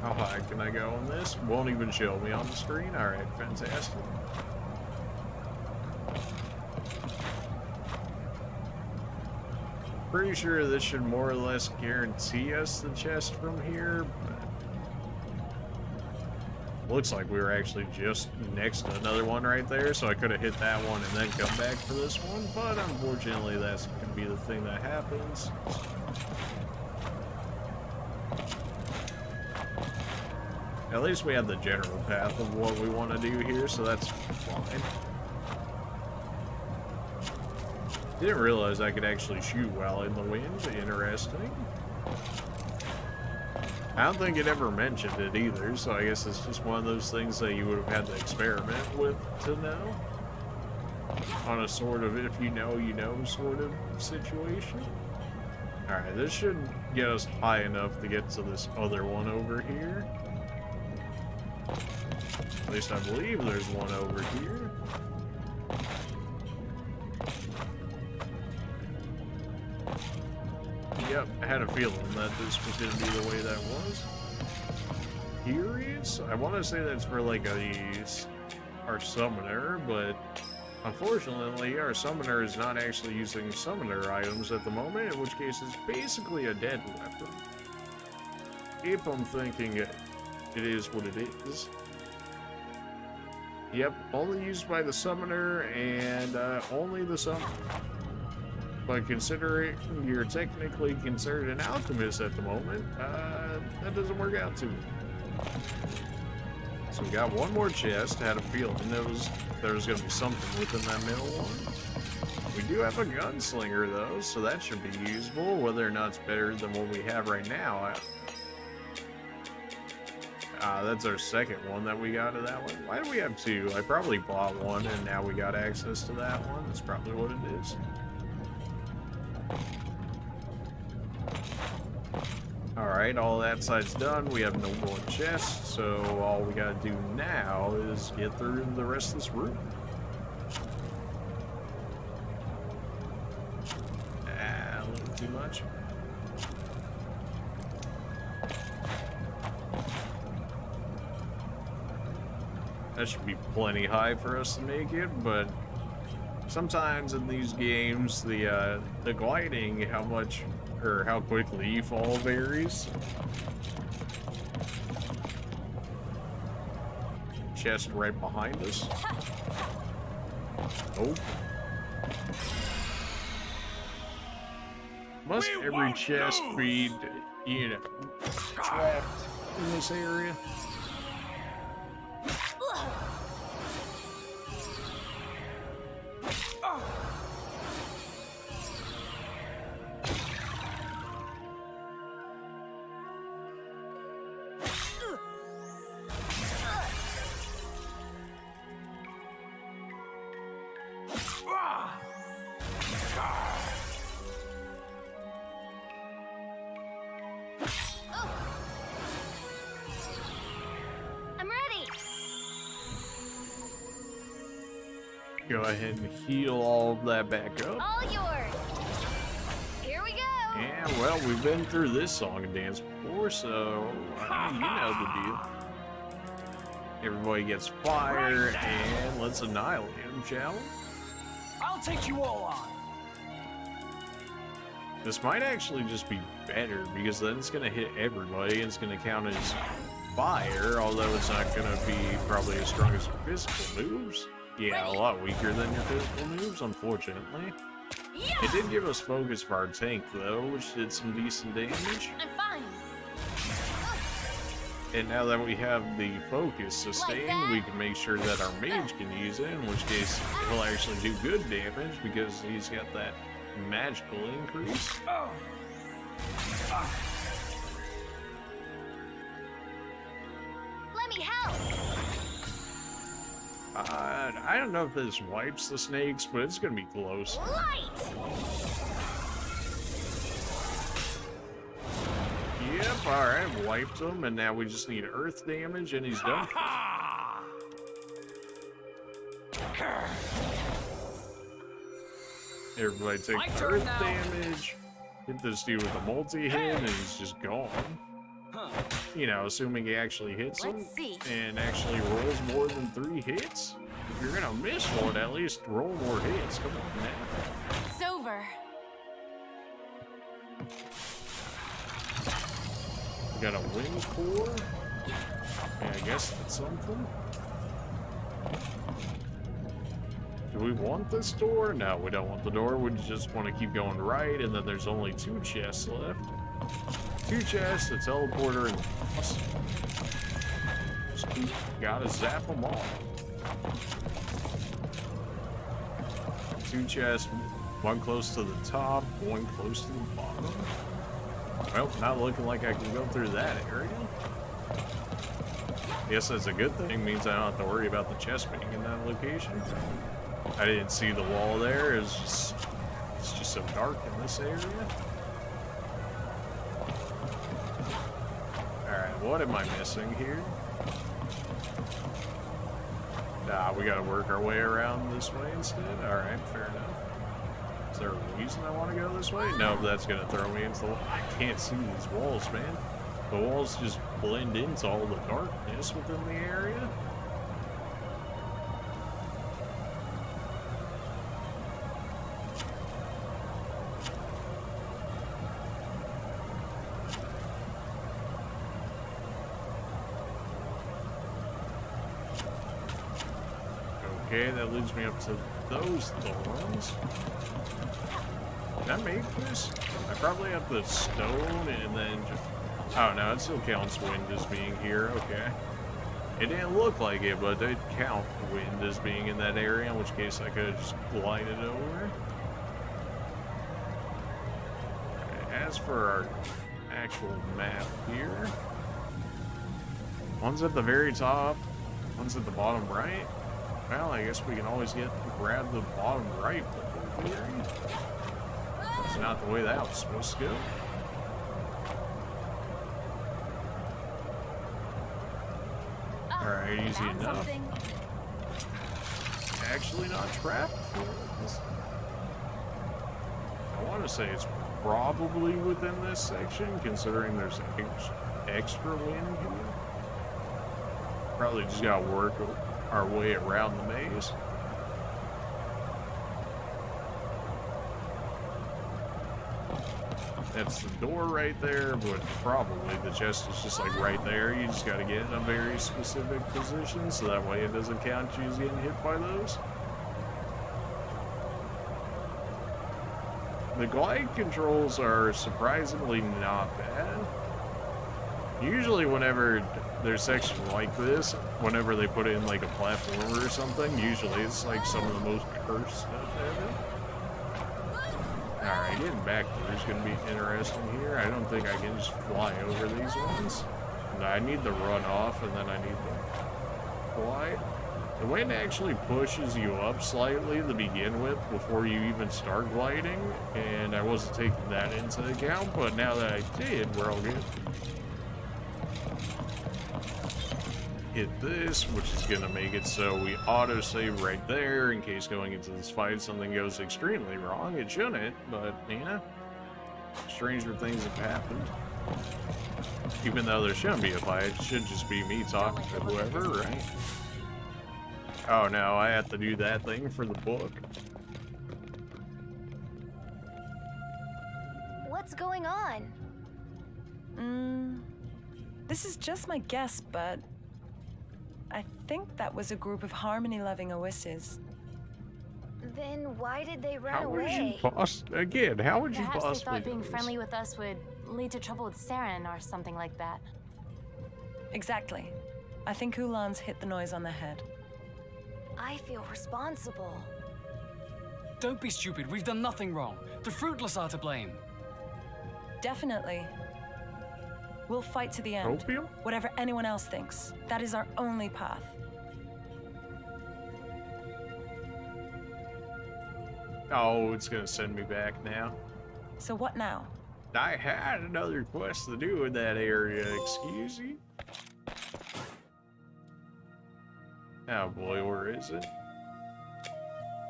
How high can I go on this? Won't even show me on the screen. Alright, fantastic. Pretty sure this should more or less guarantee us the chest from here, but looks like we were actually just next to another one right there, so I could have hit that one and then come back for this one, but unfortunately that's going to be the thing that happens. At least we have the general path of what we want to do here, so that's fine. Didn't realize I could actually shoot while in the wind. Interesting. I don't think it ever mentioned it either, so I guess it's just one of those things that you would have had to experiment with to know. On a sort of if you know, you know sort of situation. Alright, this should get us high enough to get to this other one over here. At least I believe there's one over here. Yep, I had a feeling that this was going to be the way that was. Curious? I want to say that's for like our summoner, but unfortunately our summoner is not actually using summoner items at the moment, in which case it's basically a dead weapon. If I'm thinking it is what it is. Yep, only used by the summoner and only the summoner. But considering you're technically considered an alchemist at the moment, that doesn't work out too well. So we got one more chest. Had a feeling there was going to be something within that middle one. We do have a gunslinger though, so that should be usable. Whether or not it's better than what we have right now, that's our second one that we got of that one. Why do we have 2? I probably bought one and now we got access to that one. That's probably what it is. Alright, all that side's done. We have no more chests, so all we gotta do now is get through the rest of this room. A little too much. That should be plenty high for us to make it, but sometimes in these games, the gliding, how much or how quickly you fall varies. Chest right behind us. Oh. Must every chest be, you know, trapped in this area? Go ahead and heal all of that back up. All yours. Here we go. Yeah, well, we've been through this song and dance before, so you know the deal. Everybody gets fire, and let's annihilate him, shall we? I'll take you all on. This might actually just be better, because then it's going to hit everybody, and it's going to count as fire, although it's not going to be probably as strong as your physical moves. Yeah, a lot weaker than your physical moves, unfortunately. It did give us focus for our tank, though, which did some decent damage. I'm fine. And now that we have the focus sustained, we can make sure that our mage can use it, in which case he'll actually do good damage because he's got that magical increase. Let me help. I don't know if this wipes the snakes, but it's gonna be close. Light. Yep, alright, wiped him, and now we just need earth damage, and he's done. Everybody take earth damage. Hit this dude with a multi-hit, and he's just gone. You know, assuming he actually hits him, Let's see. and actually rolls more than 3 hits. If you're gonna miss one, at least roll more hits. Come on, man. It's over. We got a wind core. Yeah, I guess that's something. Do we want this door? No, we don't want the door. We just want to keep going right, and then there's only 2 chests left. 2 chests, a teleporter, and just gotta zap them all. 2 chests, 1 close to the top, 1 close to the bottom. Well, not looking like I can go through that area. Guess that's a good thing, means I don't have to worry about the chest being in that location. I didn't see the wall there, it's just so dark in this area. Alright, what am I missing here? Nah, we gotta work our way around this way instead? Alright, fair enough. Is there a reason I want to go this way? No, that's gonna throw me into the wall. I can't see these walls, man. The walls just blend into all the darkness within the area. Okay, that leads me up to those thorns. Did I make this? I probably have the stone and then just... Oh no, it still counts wind as being here, okay. It didn't look like it, but it did count wind as being in that area, in which case I could have just glided over. Okay, as for our actual map here, one's at the very top, one's at the bottom right. Well, I guess we can always grab the bottom right here. It's not the way that was supposed to go. Alright, easy enough. Actually not trapped. I want to say it's probably within this section, considering there's extra wind here. Probably just gotta work our way around the maze. That's the door right there, but probably the chest is just like right there. You just gotta get in a very specific position, so that way it doesn't count you as getting hit by those. The glide controls are surprisingly not bad. Usually whenever there's sections like this, whenever they put in like a platformer or something, usually it's like some of the most cursed stuff ever. Alright, getting back there is going to be interesting here. I don't think I can just fly over these ones. No, I need to run off and then I need to fly. The wind actually pushes you up slightly to begin with before you even start gliding, and I wasn't taking that into account, but now that I did, we're all good. Hit this, which is going to make it so we auto-save right there in case going into this fight something goes extremely wrong. It shouldn't, but, you know, stranger things have happened. Even though there shouldn't be a fight, it should just be me talking to whoever, right? Oh no, I have to do that thing for the book. What's going on? This is just my guess, but I think that was a group of harmony-loving Oasis. Then why did they run How would away? you again, how would you Perhaps they possibly thought being know this? friendly with us would lead to trouble with Saren or something like that. Exactly. I think Ulan's hit the noise on the head. I feel responsible. Don't be stupid. We've done nothing wrong. The Fruitless are to blame. Definitely. We'll fight to the end. Opium? Whatever anyone else thinks. That is our only path. Oh, it's gonna send me back now. So what now? I had another quest to do in that area, excuse you? Oh boy, where is it?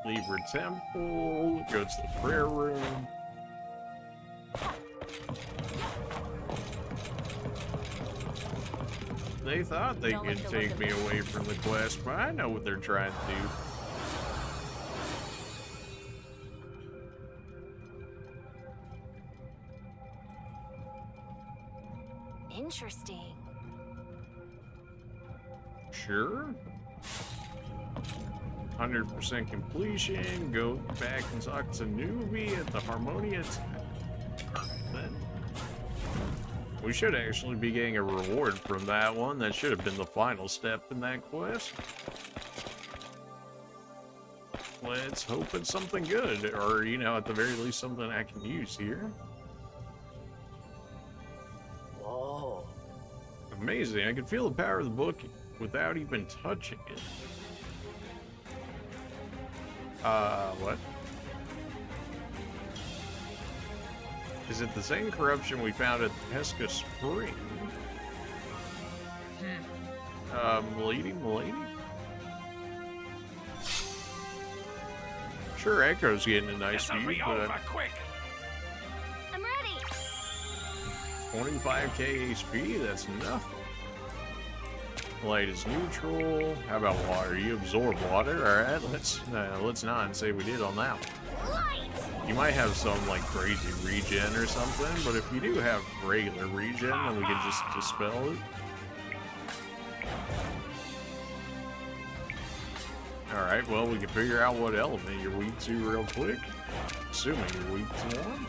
Libra Temple, go to the prayer room. They thought they could take me away from the quest, but I know what they're trying to do. Interesting. Sure. 100% completion. Go back and talk to Newbie at the Harmonia. Then we should actually be getting a reward from that one. That should have been the final step in that quest. Let's hope it's something good, or you know, at the very least, something I can use here. Whoa. Amazing! I can feel the power of the book without even touching it. What? Is it the same corruption we found at Pesca Spring? Milady? Sure, Echo's getting a nice This'll view, be but over quick. I'm ready. 25k HP, that's nothing. Light is neutral. How about water? You absorb water? Alright, let's not and say we did on that one. Light. You might have some like crazy regen or something, but if you do have regular regen, then we can just dispel it. Alright, well, we can figure out what element you're weak to real quick. Assuming you're weak to one.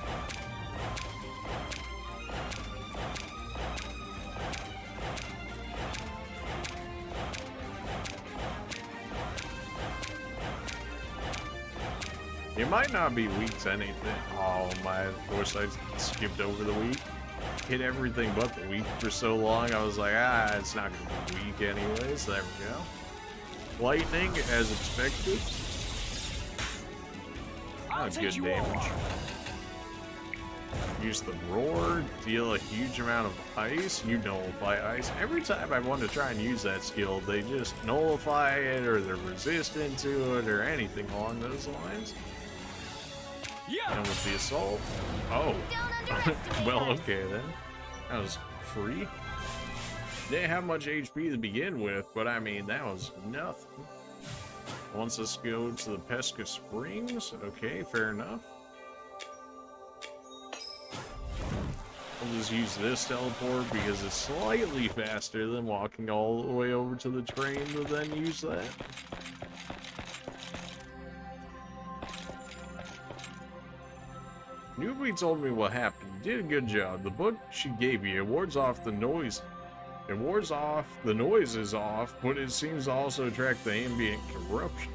You might not be weak to anything. Oh my, of course I skipped over the weak. Hit everything but the weak for so long, I was like, it's not gonna be weak anyways. There we go. Lightning, as expected. Not good damage. Use the roar, deal a huge amount of ice. You nullify ice. Every time I want to try and use that skill, they just nullify it, or they're resistant to it, or anything along those lines. Yeah. And with the assault, oh, well, okay then. That was free. Didn't have much HP to begin with, but I mean, that was nothing. Wants us to go to the Pesca Springs. Okay, fair enough. I'll just use this teleport because it's slightly faster than walking all the way over to the train to then use that. Newbie told me what happened. You did a good job. The book she gave you, it wards off the noise. It wards off the noises off, but it seems to also attract the ambient corruption.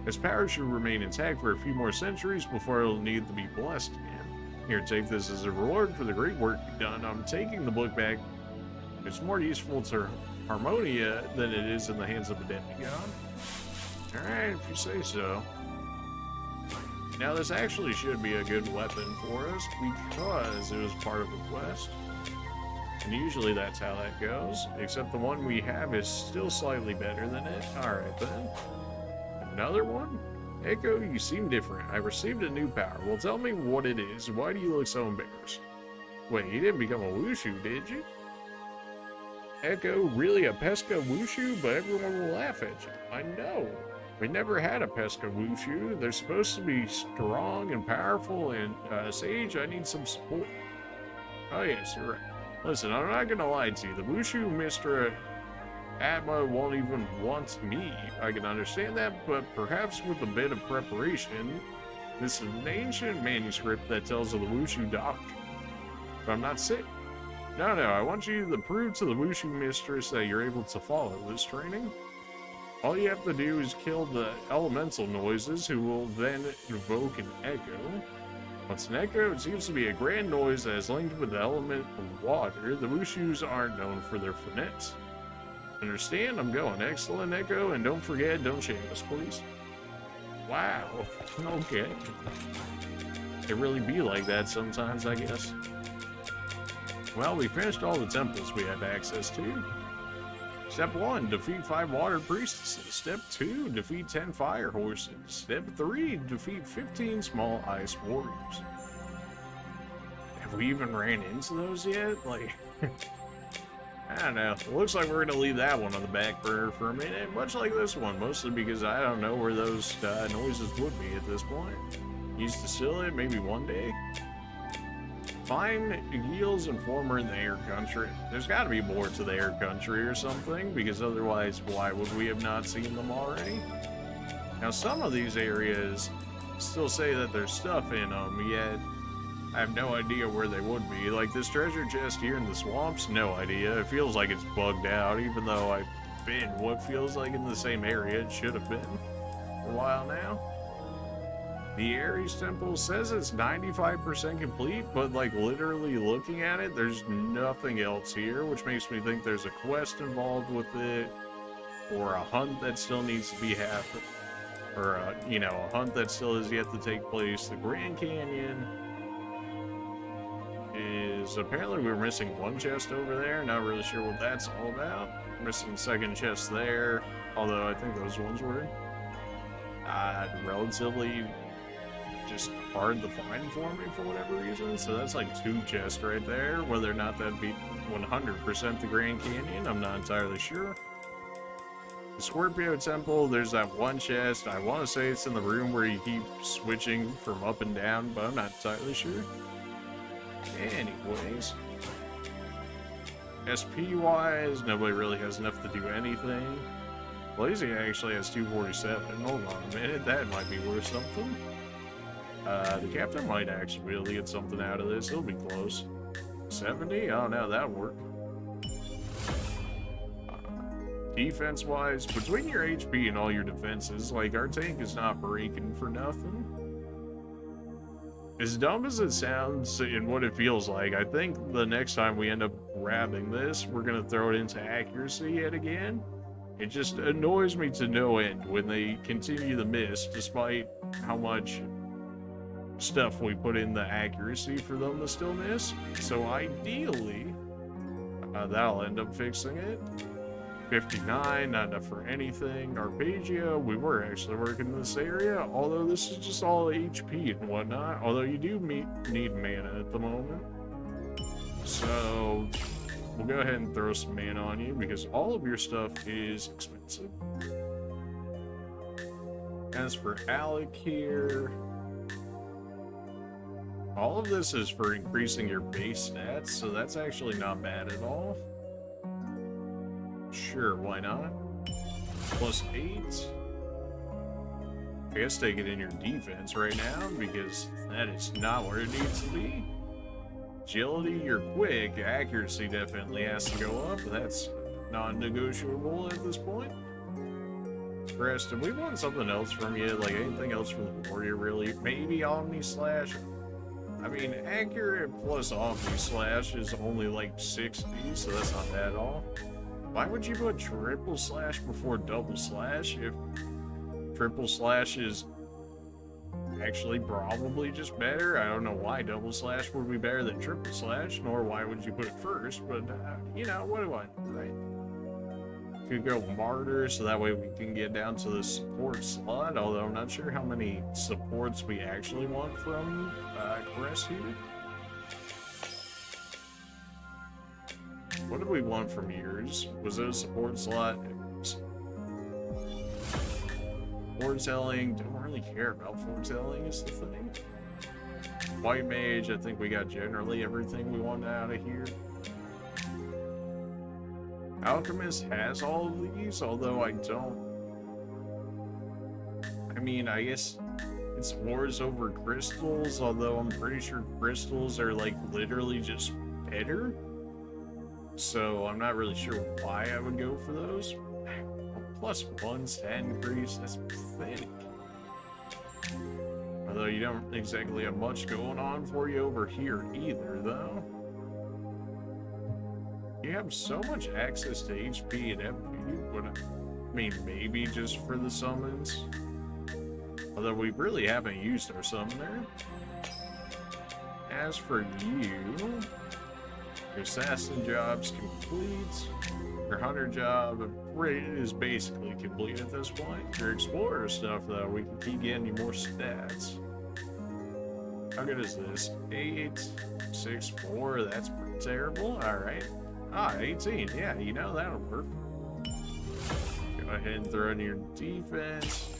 Its power should remain intact for a few more centuries before it'll need to be blessed again. Here, take this as a reward for the great work you've done. I'm taking the book back. It's more useful to Harmonia than it is in the hands of a demigod. Alright, if you say so. Now this actually should be a good weapon for us because it was part of the quest. And usually that's how that goes, except the one we have is still slightly better than it. Alright then. Another one? Echo, you seem different. I received a new power. Well, tell me what it is. Why do you look so embarrassed? Wait, you didn't become a Wushu, did you? Echo, really a Pesca Wushu? But everyone will laugh at you. I know. We never had a Pesca Wushu. They're supposed to be strong and powerful, and Sage, I need some support. Oh yes, you're right. Listen, I'm not gonna lie to you. The Wushu Mr. Atma won't even want me. I can understand that, but perhaps with a bit of preparation, this is an ancient manuscript that tells of the Wushu doctrine. If I'm not sick. No, I want you to prove to the Wushu Mistress that you're able to follow this training. All you have to do is kill the elemental noises, who will then invoke an echo. What's an echo? It seems to be a grand noise that is linked with the element of water. The Wushus aren't known for their finesse. Understand? I'm going. Excellent, Echo, and don't forget, don't shame us, please. Wow. Okay. It really be like that sometimes, I guess. Well, we finished all the temples we had access to. Step 1, defeat 5 water priestesses. Step 2, defeat 10 fire horses. Step 3, defeat 15 small ice warriors. Have we even ran into those yet? Like, I don't know. It looks like we're going to leave that one on the back burner for a minute, much like this one, mostly because I don't know where those noises would be at this point. Used to steal it, maybe one day. Find Gil's informer in the air country. There's got to be more to the air country or something, because otherwise, why would we have not seen them already? Now, some of these areas still say that there's stuff in them, yet I have no idea where they would be. Like this treasure chest here in the swamps, no idea. It feels like it's bugged out, even though I've been what feels like in the same area it should have been for a while now. The Ares Temple says it's 95% complete, but like literally looking at it, there's nothing else here, which makes me think there's a quest involved with it, or a hunt that still needs to be happened, or a hunt that still is yet to take place. The Grand Canyon is apparently we're missing one chest over there. Not really sure what that's all about. Missing second chest there, although I think those ones were relatively just hard to find for me for whatever reason. So that's like 2 chests right there. Whether or not that'd be 100% the Grand Canyon, I'm not entirely sure. The Scorpio Temple, there's that one chest. I want to say it's in the room where you keep switching from up and down, but I'm not entirely sure. Anyways, SP-wise, nobody really has enough to do anything. Lazy actually has 247. Hold on a minute, that might be worth something. The captain might actually be able to get something out of this. It'll be close. 70? Oh, no, that'll work. Defense-wise, between your HP and all your defenses, like, our tank is not breaking for nothing. As dumb as it sounds and what it feels like, I think the next time we end up grabbing this, we're going to throw it into accuracy yet again. It just annoys me to no end when they continue to miss, despite how much stuff we put in the accuracy for them to still miss. So ideally, that'll end up fixing it. 59, not enough for anything. Arpeggio, we were actually working in this area, although this is just all HP and whatnot, although you do need mana at the moment. So we'll go ahead and throw some mana on you because all of your stuff is expensive. As for Alec here, all of this is for increasing your base stats, so that's actually not bad at all. Sure, why not? +8. I guess take it in your defense right now, because that is not where it needs to be. Agility, you're quick. Accuracy definitely has to go up. That's non-negotiable at this point. Preston, we want something else from you, like anything else from the warrior, really. Maybe Omni Slash. I mean, accurate plus Omni Slash is only like 60, so that's not bad at all. Why would you put triple slash before double slash if triple slash is actually probably just better? I don't know why double slash would be better than triple slash, nor why would you put it first, but you know, what do I know, right? Could go martyr, so that way we can get down to the support slot, although I'm not sure how many supports we actually want from Crest here. What did we want from yours? Was it a support slot? Foretelling, don't really care about foretelling is the thing. White Mage, I think we got generally everything we wanted out of here. Alchemist has all of these, although I don't... I mean, I guess it's wars over crystals, although I'm pretty sure crystals are, like, literally just better. So I'm not really sure why I would go for those. +1 stat increase, that's pathetic. Although you don't exactly have much going on for you over here either, though. You have so much access to HP and MP, but I mean, maybe just for the summons. Although we really haven't used our summoner. As for you, your assassin job's complete. Your hunter job is basically complete at this point. Your explorer stuff, though, we can keep getting you more stats. How good is this? 8, 6, 4, that's pretty terrible. Alright. 18, yeah, you know, that'll work. Go ahead and throw in your defense.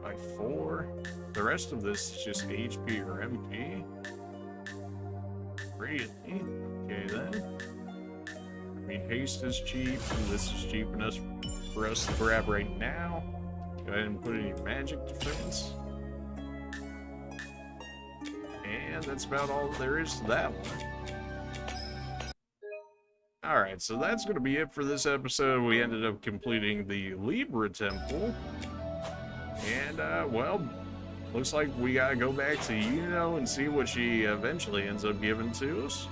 By 4. The rest of this is just HP or MP. Really? Okay, then. I mean, haste is cheap, and this is cheap enough for us to grab right now. Go ahead and put in your magic defense. And that's about all there is to that one. Alright, so that's going to be it for this episode. We ended up completing the Libra Temple. And, well, looks like we gotta go back to Yuno and see what she eventually ends up giving to us.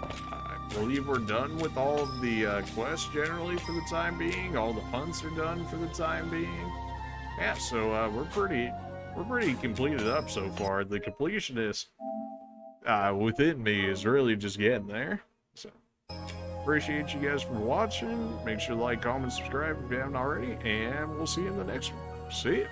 I believe we're done with all of the quests generally for the time being. All the hunts are done for the time being. Yeah, so we're pretty completed up so far. The completionist within me is really just getting there. So appreciate you guys for watching. Make sure to like, comment, subscribe if you haven't already, and we'll see you in the next one. See ya.